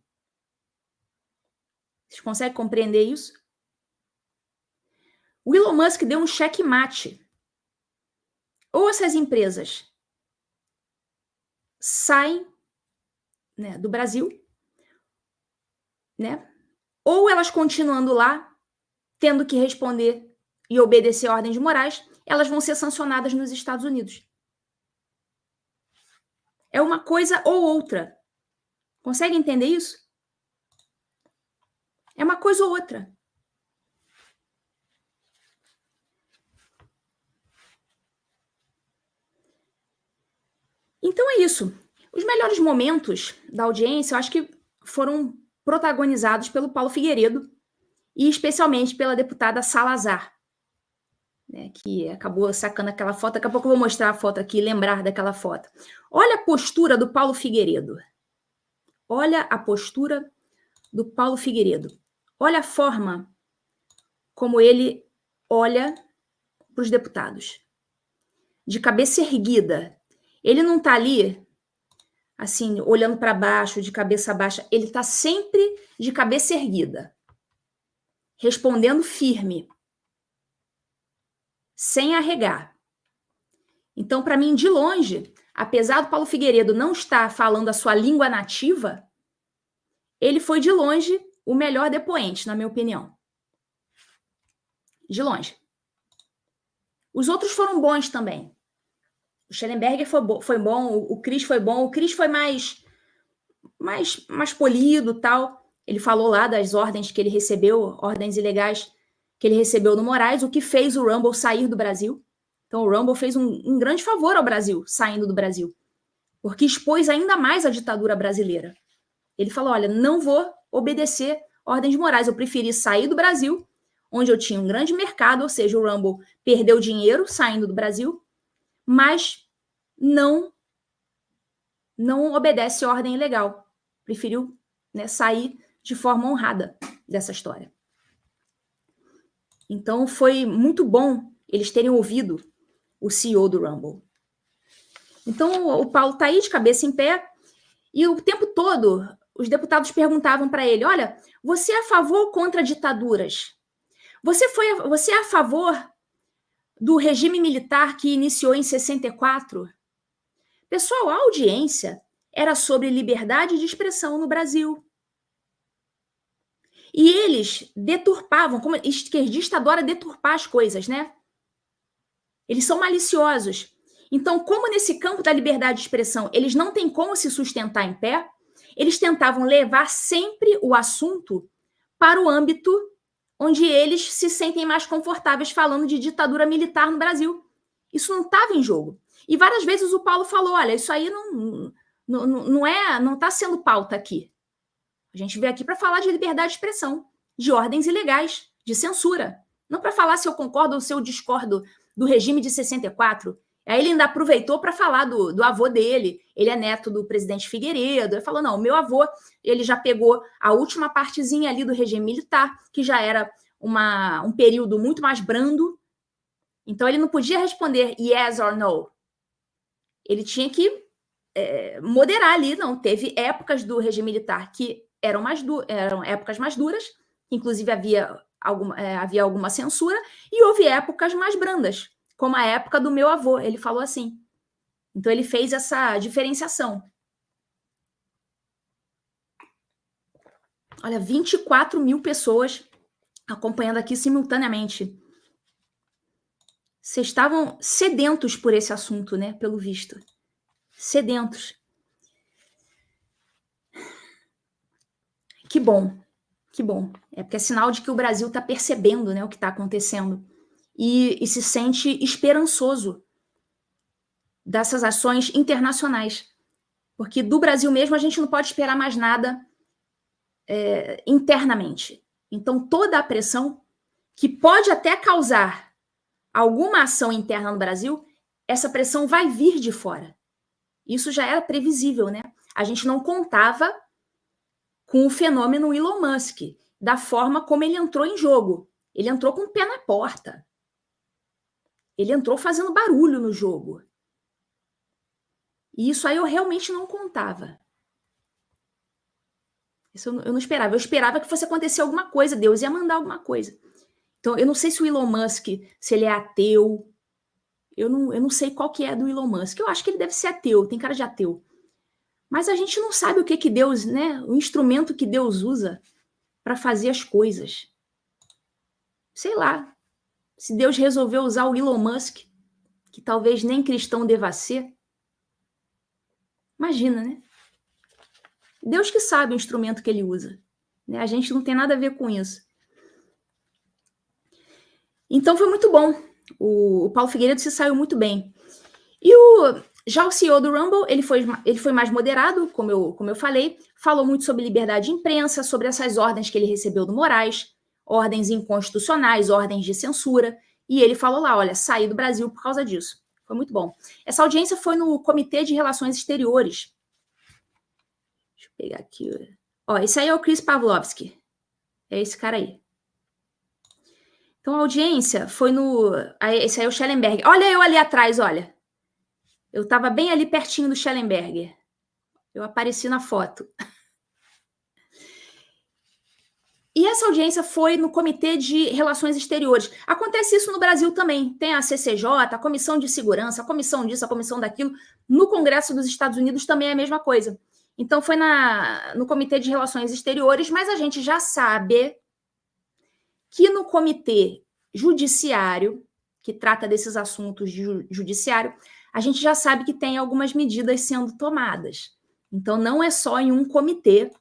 Vocês conseguem compreender isso? O Elon Musk deu um checkmate. Ou essas empresas saem, né, do Brasil, né? Ou elas continuando lá, tendo que responder e obedecer ordens de Moraes, elas vão ser sancionadas nos Estados Unidos. É uma coisa ou outra. Consegue entender isso? É uma coisa ou outra. Então é isso. Os melhores momentos da audiência, eu acho que foram protagonizados pelo Paulo Figueiredo e especialmente pela deputada Salazar, né, que acabou sacando aquela foto. Daqui a pouco eu vou mostrar a foto aqui, lembrar daquela foto. Olha a postura do Paulo Figueiredo. Olha a postura do Paulo Figueiredo. Olha a forma como ele olha para os deputados. De cabeça erguida. Ele não está ali, assim, olhando para baixo, de cabeça baixa. Ele está sempre de cabeça erguida. Respondendo firme. Sem arregar. Então, para mim, de longe, apesar do Paulo Figueiredo não estar falando a sua língua nativa, ele foi, de longe, o melhor depoente, na minha opinião. De longe. Os outros foram bons também. O Schellenberger foi bom, o Cris foi bom. O Cris foi mais polido, tal. Ele falou lá das ordens que ele recebeu, ordens ilegais que ele recebeu no Moraes, o que fez o Rumble sair do Brasil. Então, o Rumble fez um grande favor ao Brasil, saindo do Brasil, porque expôs ainda mais a ditadura brasileira. Ele falou, olha, não vou obedecer ordens de Moraes, eu preferi sair do Brasil, onde eu tinha um grande mercado, ou seja, o Rumble perdeu dinheiro saindo do Brasil, mas não obedece ordem ilegal. Preferiu, né, sair de forma honrada dessa história. Então, foi muito bom eles terem ouvido o CEO do Rumble. Então, o Paulo está aí de cabeça em pé e o tempo todo os deputados perguntavam para ele, olha, você é a favor ou contra ditaduras? Você é a favor do regime militar que iniciou em 64? Pessoal, a audiência era sobre liberdade de expressão no Brasil. E eles deturpavam, como esquerdista adora deturpar as coisas, né? Eles são maliciosos. Então, como nesse campo da liberdade de expressão eles não têm como se sustentar em pé, eles tentavam levar sempre o assunto para o âmbito onde eles se sentem mais confortáveis falando de ditadura militar no Brasil. Isso não estava em jogo. E várias vezes o Paulo falou, olha, isso aí não está sendo pauta aqui. A gente veio aqui para falar de liberdade de expressão, de ordens ilegais, de censura. Não para falar se eu concordo ou se eu discordo do regime de 64. Aí ele ainda aproveitou para falar do avô dele. Ele é neto do presidente Figueiredo. Ele falou, não, o meu avô, ele já pegou a última partezinha ali do regime militar, que já era um período muito mais brando. Então, ele não podia responder yes or no. Ele tinha que moderar ali. Não, teve épocas do regime militar que eram épocas mais duras, inclusive havia alguma censura, e houve épocas mais brandas, como a época do meu avô, ele falou assim. Então, ele fez essa diferenciação. Olha, 24 mil pessoas acompanhando aqui simultaneamente. Vocês estavam sedentos por esse assunto, né? Pelo visto. Sedentos. Que bom. Que bom. É porque é sinal de que o Brasil está percebendo, né, o que está acontecendo. E se sente esperançoso dessas ações internacionais. Porque do Brasil mesmo a gente não pode esperar mais nada internamente. Então, toda a pressão que pode até causar alguma ação interna no Brasil, essa pressão vai vir de fora. Isso já era previsível, né? A gente não contava com o fenômeno Elon Musk, da forma como ele entrou em jogo. Ele entrou com o pé na porta. Ele entrou fazendo barulho no jogo. E isso aí eu realmente não contava. Isso eu não esperava. Eu esperava que fosse acontecer alguma coisa, Deus ia mandar alguma coisa. Então, eu não sei se o Elon Musk, se ele é ateu. Eu não sei qual que é do Elon Musk. Eu acho que ele deve ser ateu, tem cara de ateu. Mas a gente não sabe o que Deus, né? O instrumento que Deus usa para fazer as coisas. Sei lá. Se Deus resolveu usar o Elon Musk, que talvez nem cristão deva ser. Imagina, né? Deus que sabe o instrumento que ele usa. Né? A gente não tem nada a ver com isso. Então foi muito bom. O Paulo Figueiredo se saiu muito bem. E já o CEO do Rumble, ele foi mais moderado, como eu falei, falou muito sobre liberdade de imprensa, sobre essas ordens que ele recebeu do Moraes, ordens inconstitucionais, ordens de censura, e ele falou lá, olha, saí do Brasil por causa disso. Foi muito bom. Essa audiência foi no Comitê de Relações Exteriores. Deixa eu pegar aqui. Ó, esse aí é o Chris Pavlovski. É esse cara aí. Então, a audiência foi no... Esse aí é o Schellenberg. Olha eu ali atrás, olha. Eu estava bem ali pertinho do Schellenberger. Eu apareci na foto. E essa audiência foi no Comitê de Relações Exteriores. Acontece isso no Brasil também. Tem a CCJ, a Comissão de Segurança, a comissão disso, a comissão daquilo. No Congresso dos Estados Unidos também é a mesma coisa. Então, foi no Comitê de Relações Exteriores, mas a gente já sabe que no Comitê Judiciário, que trata desses assuntos de judiciário, a gente já sabe que tem algumas medidas sendo tomadas. Então, não é só em um comitê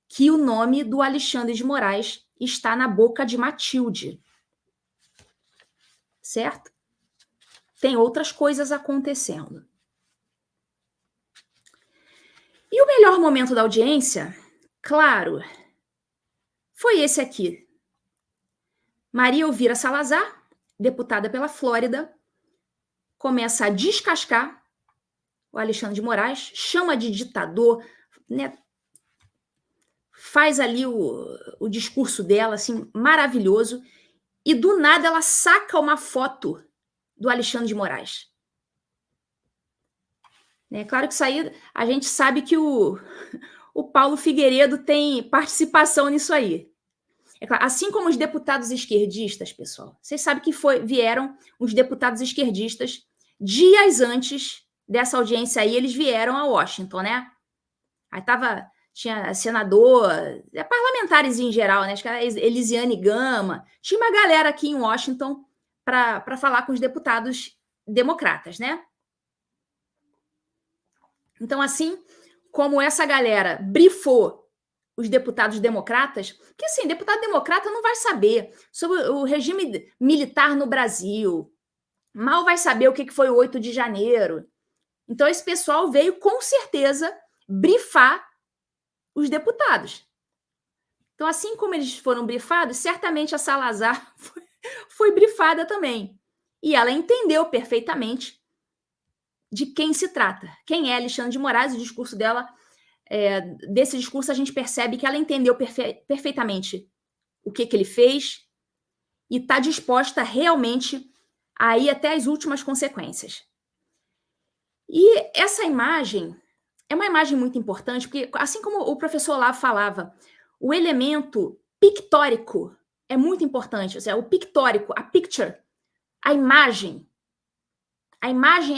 que o nome do Alexandre de Moraes está na boca de Matilde. Certo? Tem outras coisas acontecendo. E o melhor momento da audiência, claro, foi esse aqui. Maria Elvira Salazar, deputada pela Flórida, começa a descascar o Alexandre de Moraes, chama de ditador, né? Faz ali o discurso dela, assim, maravilhoso, e do nada ela saca uma foto do Alexandre de Moraes. É claro que isso aí, a gente sabe que o Paulo Figueiredo tem participação nisso aí. É claro, assim como os deputados esquerdistas, pessoal, vocês sabem que vieram os deputados esquerdistas dias antes dessa audiência aí, eles vieram a Washington, né? Aí tinha senador, parlamentares em geral, né? Acho que era Elisiane Gama. Tinha uma galera aqui em Washington para falar com os deputados democratas, né? Então, assim como essa galera brifou os deputados democratas, que assim, deputado democrata não vai saber sobre o regime militar no Brasil, mal vai saber o que foi o 8 de janeiro. Então, esse pessoal veio, com certeza, brifar os deputados. Então, assim como eles foram brifados, certamente a Salazar foi brifada também. E ela entendeu perfeitamente de quem se trata. Quem é Alexandre de Moraes, o discurso dela, desse discurso a gente percebe que ela entendeu perfeitamente o que ele fez e está disposta realmente a ir até as últimas consequências. E essa imagem é uma imagem muito importante, porque assim como o professor Olavo falava, o elemento pictórico é muito importante, ou seja, o pictórico, a picture, a imagem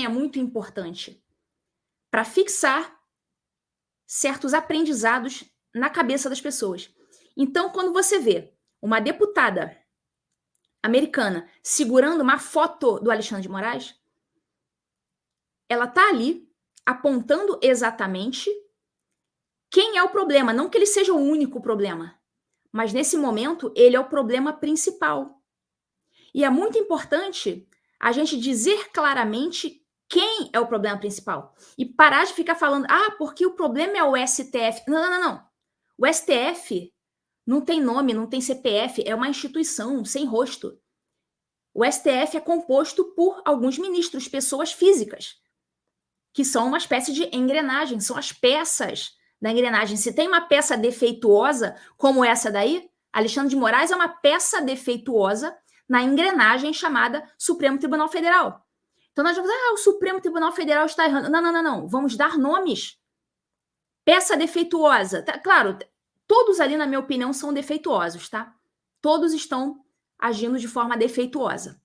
é muito importante para fixar certos aprendizados na cabeça das pessoas. Então, quando você vê uma deputada americana segurando uma foto do Alexandre de Moraes, ela está ali apontando exatamente quem é o problema. Não que ele seja o único problema, mas nesse momento ele é o problema principal. E é muito importante a gente dizer claramente quem é o problema principal. E parar de ficar falando, porque o problema é o STF. Não. O STF não tem nome, não tem CPF, é uma instituição sem rosto. O STF é composto por alguns ministros, pessoas físicas, que são uma espécie de engrenagem, são as peças da engrenagem. Se tem uma peça defeituosa, como essa daí, Alexandre de Moraes é uma peça defeituosa na engrenagem chamada Supremo Tribunal Federal. Então nós vamos o Supremo Tribunal Federal está errando. Não. Vamos dar nomes. Peça defeituosa. Tá, claro, todos ali, na minha opinião, são defeituosos, tá? Todos estão agindo de forma defeituosa.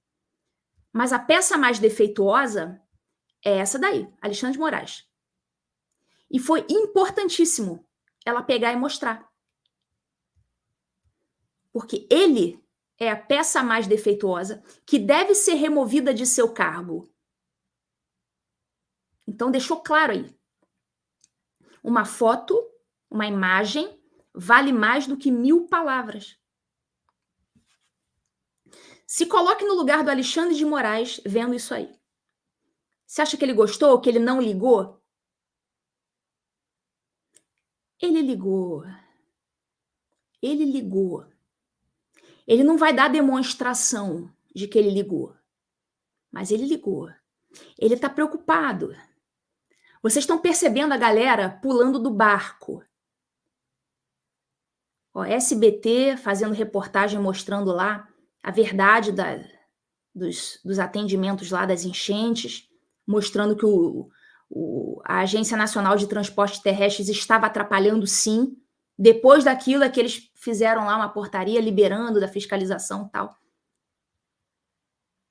Mas a peça mais defeituosa é essa daí, Alexandre de Moraes. E foi importantíssimo ela pegar e mostrar. Porque ele é a peça mais defeituosa que deve ser removida de seu cargo. Então, deixou claro aí. Uma foto, uma imagem, vale mais do que 1000 palavras. Se coloque no lugar do Alexandre de Moraes vendo isso aí. Você acha que ele gostou, que ele não ligou? Ele ligou. Ele ligou. Ele não vai dar demonstração de que ele ligou. Mas ele ligou. Ele está preocupado. Vocês estão percebendo a galera pulando do barco. SBT fazendo reportagem mostrando lá a verdade dos atendimentos lá das enchentes, mostrando que a Agência Nacional de Transportes Terrestres estava atrapalhando, sim. Depois daquilo é que eles fizeram lá uma portaria liberando da fiscalização e tal.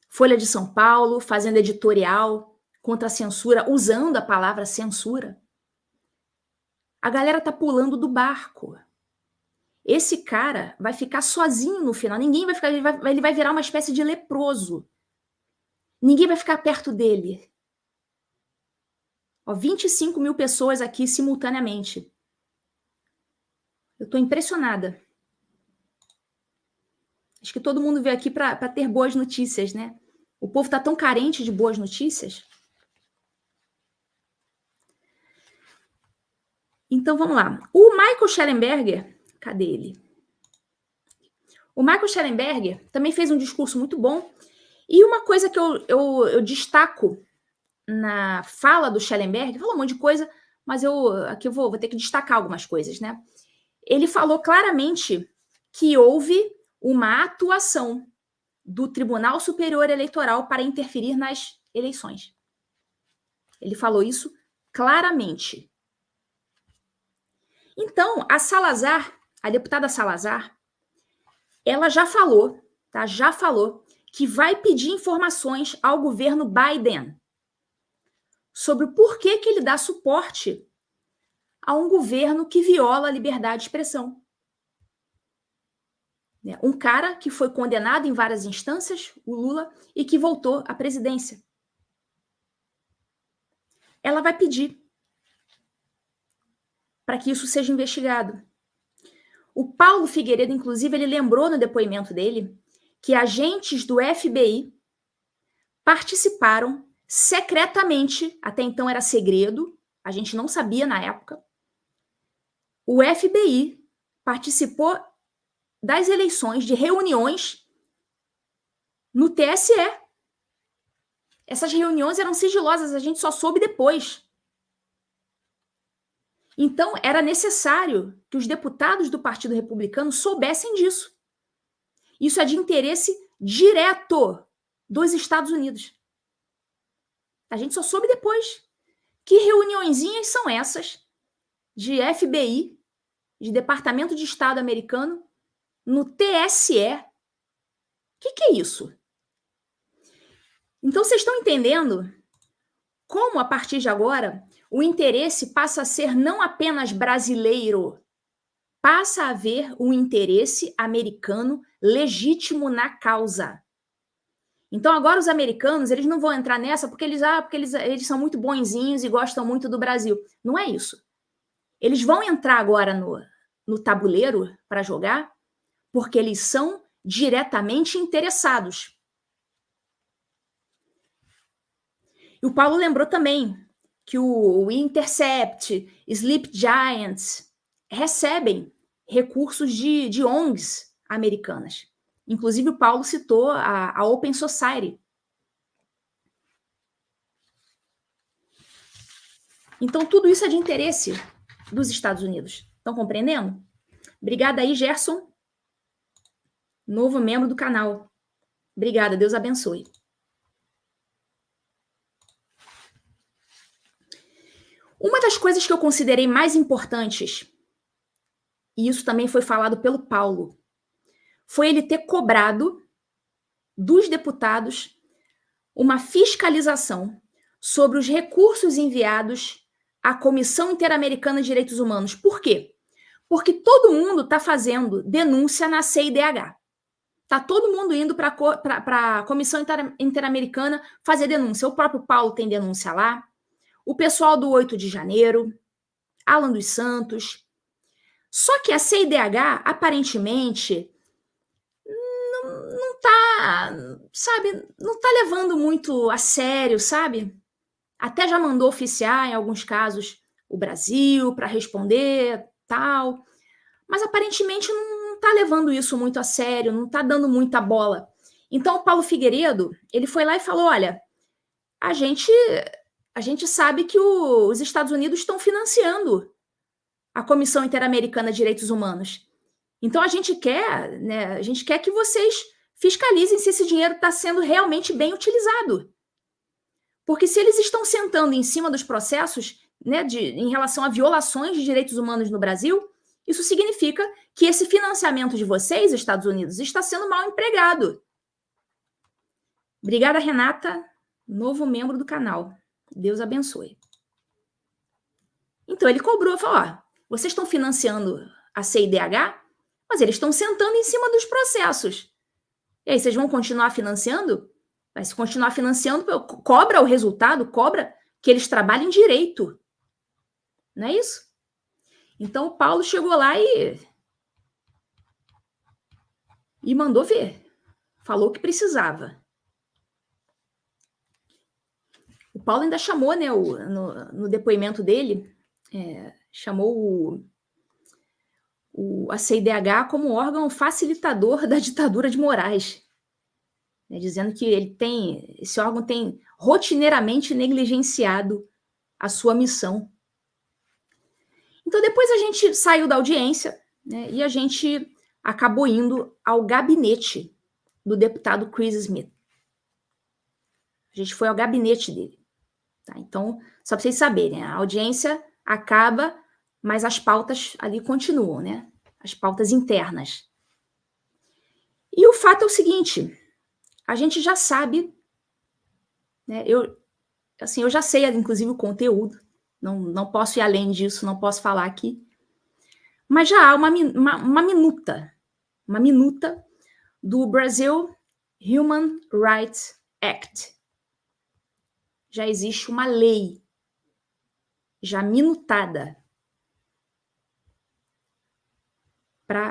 Folha de São Paulo fazendo editorial contra a censura, usando a palavra censura. A galera tá pulando do barco. Esse cara vai ficar sozinho no final. Ninguém vai ficar, ele vai virar uma espécie de leproso. Ninguém vai ficar perto dele. 25 mil pessoas aqui simultaneamente. Eu tô impressionada. Acho que todo mundo veio aqui para ter boas notícias, né? O povo tá tão carente de boas notícias. Então, vamos lá. O Michael Shellenberger, cadê ele? O Michael Shellenberger também fez um discurso muito bom. E uma coisa que eu destaco na fala do Shellenberger, falou um monte de coisa, mas aqui eu vou ter que destacar algumas coisas, né? Ele falou claramente que houve uma atuação do Tribunal Superior Eleitoral para interferir nas eleições. Ele falou isso claramente. Então, a deputada Salazar, ela já falou, tá? Já falou que vai pedir informações ao governo Biden sobre o porquê que ele dá suporte a um governo que viola a liberdade de expressão. Um cara que foi condenado em várias instâncias, o Lula, e que voltou à presidência. Ela vai pedir para que isso seja investigado. O Paulo Figueiredo, inclusive, ele lembrou no depoimento dele que agentes do FBI participaram secretamente, até então era segredo, a gente não sabia na época. O FBI participou das eleições, de reuniões no TSE. Essas reuniões eram sigilosas, a gente só soube depois. Então, era necessário que os deputados do Partido Republicano soubessem disso. Isso é de interesse direto dos Estados Unidos. A gente só soube depois. Que reuniõezinhas são essas de FBI, de Departamento de Estado americano, no TSE? O que é isso? Então, vocês estão entendendo como, a partir de agora, o interesse passa a ser não apenas brasileiro, passa a haver um interesse americano legítimo na causa. Então, agora os americanos, eles não vão entrar nessa porque eles são muito bonzinhos e gostam muito do Brasil. Não é isso. Eles vão entrar agora no tabuleiro para jogar porque eles são diretamente interessados. E o Paulo lembrou também que o Intercept, Sleep Giants recebem recursos de ONGs americanas. Inclusive, o Paulo citou a Open Society. Então, tudo isso é de interesse dos Estados Unidos. Estão compreendendo? Obrigada aí, Gerson, novo membro do canal. Obrigada, Deus abençoe. Uma das coisas que eu considerei mais importantes, e isso também foi falado pelo Paulo, foi ele ter cobrado dos deputados uma fiscalização sobre os recursos enviados à Comissão Interamericana de Direitos Humanos. Por quê? Porque todo mundo está fazendo denúncia na CIDH. Está todo mundo indo para a Comissão Interamericana fazer denúncia. O próprio Paulo tem denúncia lá. O pessoal do 8 de janeiro, Alan dos Santos. Só que a CIDH, aparentemente, não está, sabe, não está levando muito a sério, sabe? Até já mandou oficiar, em alguns casos, o Brasil para responder, tal. Mas, aparentemente, não está levando isso muito a sério, não está dando muita bola. Então, o Paulo Figueiredo, ele foi lá e falou, olha, a gente sabe que os Estados Unidos estão financiando a Comissão Interamericana de Direitos Humanos. Então, a gente quer que vocês fiscalizem se esse dinheiro está sendo realmente bem utilizado. Porque se eles estão sentando em cima dos processos, né, em relação a violações de direitos humanos no Brasil, isso significa que esse financiamento de vocês, Estados Unidos, está sendo mal empregado. Obrigada, Renata, novo membro do canal. Deus abençoe. Então, ele cobrou, falou, vocês estão financiando a CIDH, mas eles estão sentando em cima dos processos. E aí, vocês vão continuar financiando? Mas se continuar financiando, cobra o resultado, cobra que eles trabalhem direito. Não é isso? Então, o Paulo chegou lá e mandou ver. Falou que precisava. O Paulo ainda chamou, né, no depoimento dele, chamou a CIDH como órgão facilitador da ditadura de Moraes, né, dizendo que esse órgão tem rotineiramente negligenciado a sua missão. Então, depois a gente saiu da audiência, né, e a gente acabou indo ao gabinete do deputado Chris Smith. A gente foi ao gabinete dele. Tá? Então, só para vocês saberem, a audiência acaba, mas as pautas ali continuam, né? As pautas internas. E o fato é o seguinte, a gente já sabe, né? Eu já sei, inclusive, o conteúdo. Não posso ir além disso, não posso falar aqui. Mas já há uma minuta do Brazil Human Rights Act. Já existe uma lei já minutada.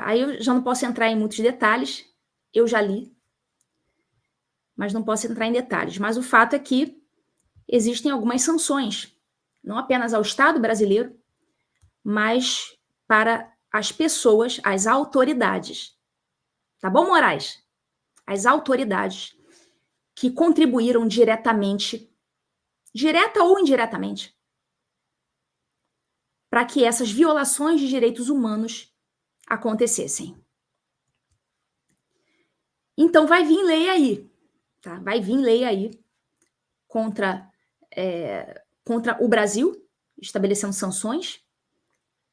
Aí eu já não posso entrar em muitos detalhes, eu já li, mas não posso entrar em detalhes. Mas o fato é que existem algumas sanções, não apenas ao Estado brasileiro, mas para as pessoas, as autoridades. Tá bom, Moraes? As autoridades que contribuíram diretamente, direta ou indiretamente, para que essas violações de direitos humanos acontecessem. Então vai vir lei aí, tá? Vai vir lei aí contra o Brasil, estabelecendo sanções,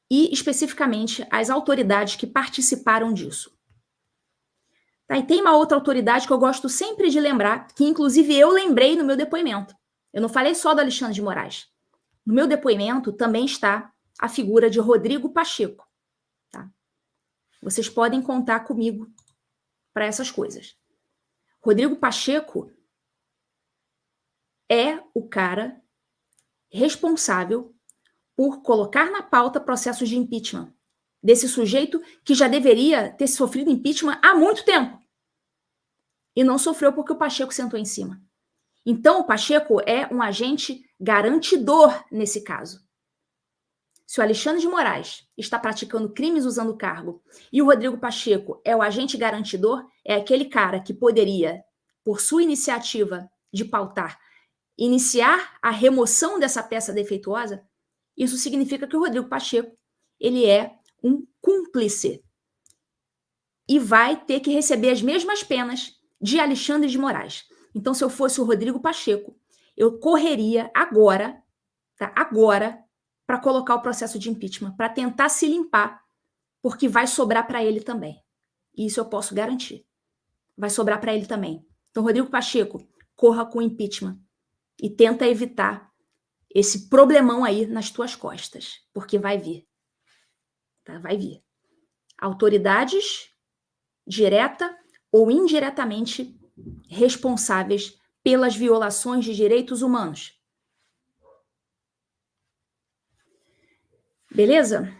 e especificamente as autoridades que participaram disso. Tá? E tem uma outra autoridade que eu gosto sempre de lembrar, que inclusive eu lembrei no meu depoimento. Eu não falei só do Alexandre de Moraes. No meu depoimento também está a figura de Rodrigo Pacheco. Tá? Vocês podem contar comigo para essas coisas. Rodrigo Pacheco é o cara responsável por colocar na pauta processos de impeachment desse sujeito que já deveria ter sofrido impeachment há muito tempo. E não sofreu porque o Pacheco sentou em cima. Então, o Pacheco é um agente garantidor nesse caso. Se o Alexandre de Moraes está praticando crimes usando o cargo e o Rodrigo Pacheco é o agente garantidor, é aquele cara que poderia, por sua iniciativa de pautar, iniciar a remoção dessa peça defeituosa, isso significa que o Rodrigo Pacheco ele é um cúmplice e vai ter que receber as mesmas penas de Alexandre de Moraes. Então, se eu fosse o Rodrigo Pacheco, eu correria agora, tá? Agora, para colocar o processo de impeachment, para tentar se limpar, porque vai sobrar para ele também. E isso eu posso garantir. Vai sobrar para ele também. Então, Rodrigo Pacheco, corra com o impeachment e tenta evitar esse problemão aí nas tuas costas, porque vai vir. Tá? Vai vir. Autoridades direta ou indiretamente responsáveis pelas violações de direitos humanos. Beleza?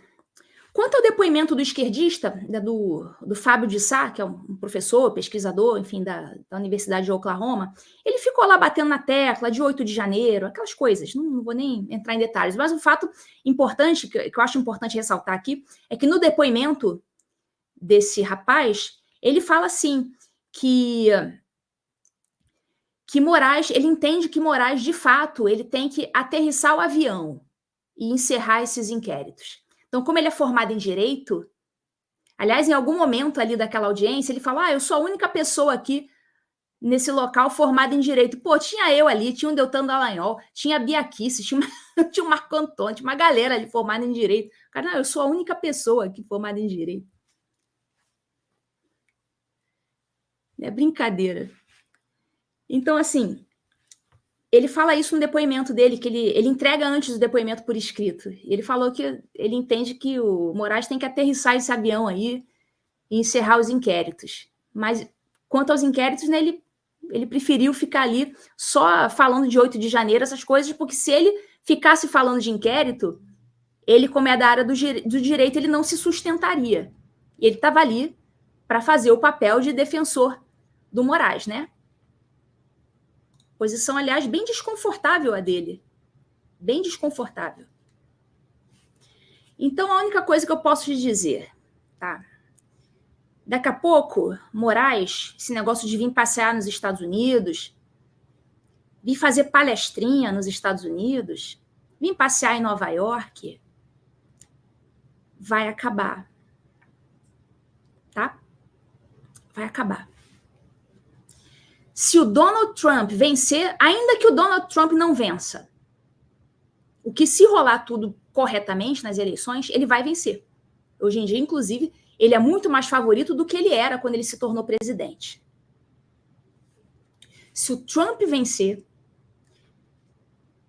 Quanto ao depoimento do esquerdista, do Fábio de Sá, que é um professor, pesquisador, enfim, da Universidade de Oklahoma, ele ficou lá batendo na tecla de 8 de janeiro, aquelas coisas, não vou nem entrar em detalhes, mas um fato importante, que eu acho importante ressaltar aqui, é que no depoimento desse rapaz, ele fala assim, que Moraes, ele entende que Moraes, de fato, ele tem que aterrissar o avião e encerrar esses inquéritos. Então, como ele é formado em Direito, aliás, em algum momento ali daquela audiência, ele fala, eu sou a única pessoa aqui nesse local formada em Direito. Pô, tinha eu ali, tinha o Deltan Dallagnol, tinha a Bia Kicis, tinha o Marco Antônio, tinha uma galera ali formada em Direito. Cara, não, eu sou a única pessoa aqui formada em Direito. É brincadeira. Então, assim, ele fala isso no depoimento dele, que ele entrega antes do depoimento por escrito. Ele falou que ele entende que o Moraes tem que aterrissar esse avião aí e encerrar os inquéritos. Mas, quanto aos inquéritos, né, ele preferiu ficar ali só falando de 8 de janeiro, essas coisas, porque se ele ficasse falando de inquérito, ele, como é da área do direito, ele não se sustentaria. E ele estava ali para fazer o papel de defensor do Moraes, né? Posição, aliás, bem desconfortável a dele. Bem desconfortável. Então, a única coisa que eu posso te dizer, tá? Daqui a pouco, Moraes, esse negócio de vir passear nos Estados Unidos, vir fazer palestrinha nos Estados Unidos, vir passear em Nova York, vai acabar. Tá? Vai acabar. Se o Donald Trump vencer, ainda que o Donald Trump não vença, o que se rolar tudo corretamente nas eleições, ele vai vencer. Hoje em dia, inclusive, ele é muito mais favorito do que ele era quando ele se tornou presidente. Se o Trump vencer,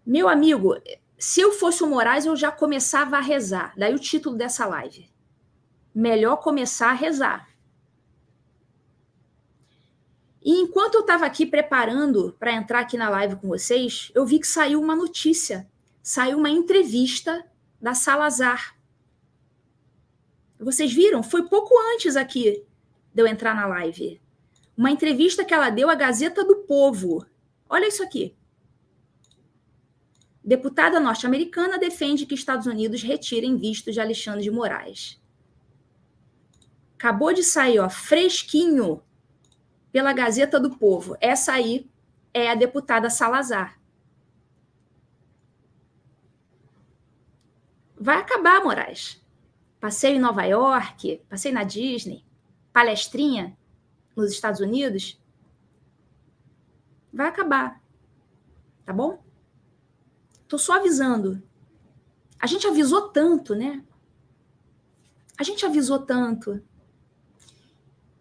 meu amigo, Se eu fosse o Moraes, eu já começava a rezar. Daí o título dessa live. Melhor começar a rezar. E enquanto eu estava aqui preparando para entrar aqui na live com vocês, eu vi que saiu uma notícia, saiu uma entrevista da Salazar. Vocês viram? Foi pouco antes aqui de eu entrar na live. Uma entrevista que ela deu à Gazeta do Povo. Olha isso aqui. Deputada norte-americana defende que Estados Unidos retirem vistos de Alexandre de Moraes. Acabou de sair, ó, fresquinho, pela Gazeta do Povo. Essa aí é a deputada Salazar. Vai acabar, Moraes. Passeio em Nova York, passeio na Disney, palestrinha nos Estados Unidos. Vai acabar. Tá bom? Tô só avisando. A gente avisou tanto, né? A gente avisou tanto.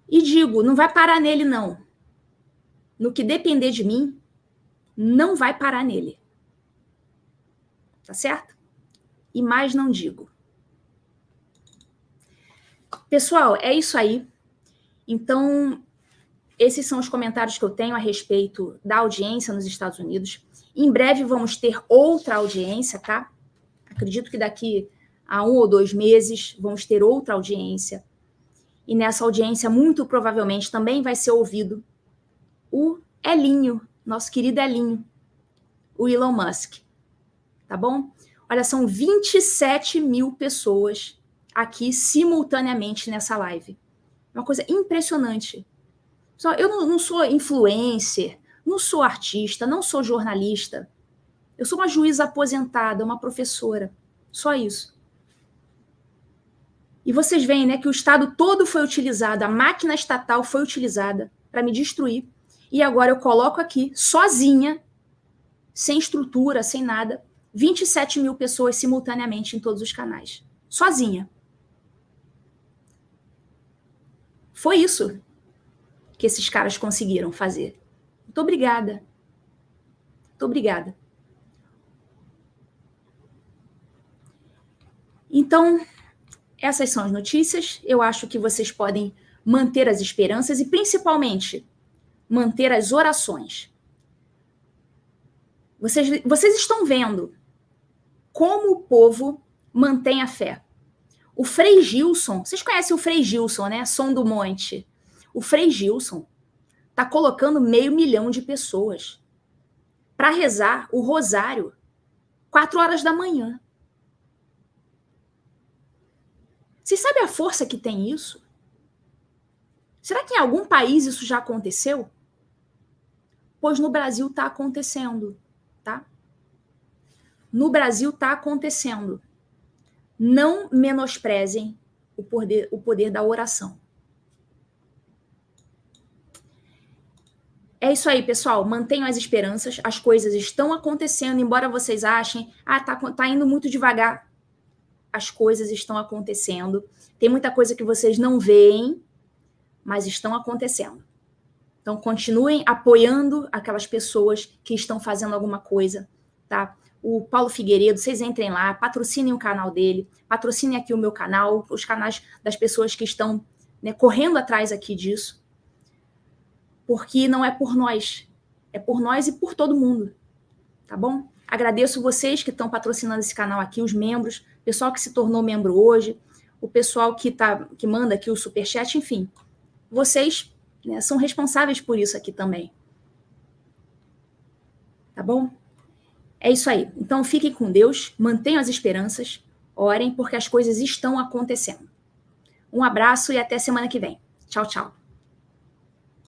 E digo, não vai parar nele, não. No que depender de mim, não vai parar nele. Tá certo? E mais não digo. Pessoal, é isso aí. Então, esses são os comentários que eu tenho a respeito da audiência nos Estados Unidos. Em breve vamos ter outra audiência, tá? Acredito que daqui a 1 ou 2 meses vamos ter outra audiência. E nessa audiência, muito provavelmente, também vai ser ouvido o Elinho, nosso querido Elinho, o Elon Musk. Tá bom? Olha, são 27 mil pessoas aqui simultaneamente nessa live. Uma coisa impressionante. Só, eu não sou influencer, não sou artista, não sou jornalista. Eu sou uma juíza aposentada, uma professora. Só isso. E vocês veem, né, que o Estado todo foi utilizado, a máquina estatal foi utilizada para me destruir. E agora eu coloco aqui, sozinha, sem estrutura, sem nada, 27 mil pessoas simultaneamente em todos os canais. Sozinha. Foi isso que esses caras conseguiram fazer. Muito obrigada. Muito obrigada. Então, essas são as notícias. Eu acho que vocês podem manter as esperanças e, principalmente, manter as orações. Vocês estão vendo como o povo mantém a fé. O Frei Gilson, vocês conhecem o Frei Gilson, né? Som do Monte. O Frei Gilson está colocando 500 mil de pessoas para rezar o rosário 4 horas da manhã. Vocês sabem a força que tem isso? Será que em algum país isso já aconteceu? Pois no Brasil está acontecendo, tá? No Brasil está acontecendo. Não menosprezem o poder da oração. É isso aí, pessoal. Mantenham as esperanças. As coisas estão acontecendo, embora vocês achem, tá indo muito devagar. As coisas estão acontecendo. Tem muita coisa que vocês não veem, mas estão acontecendo. Então, continuem apoiando aquelas pessoas que estão fazendo alguma coisa, tá? O Paulo Figueiredo, vocês entrem lá, patrocinem o canal dele, patrocinem aqui o meu canal, os canais das pessoas que estão, né, correndo atrás aqui disso. Porque não é por nós, é por nós e por todo mundo, tá bom? Agradeço vocês que estão patrocinando esse canal aqui, os membros, o pessoal que se tornou membro hoje, o pessoal que manda aqui o superchat, enfim. Vocês, né, são responsáveis por isso aqui também. Tá bom? É isso aí. Então, fiquem com Deus, mantenham as esperanças, orem, porque as coisas estão acontecendo. Um abraço e até semana que vem. Tchau, tchau.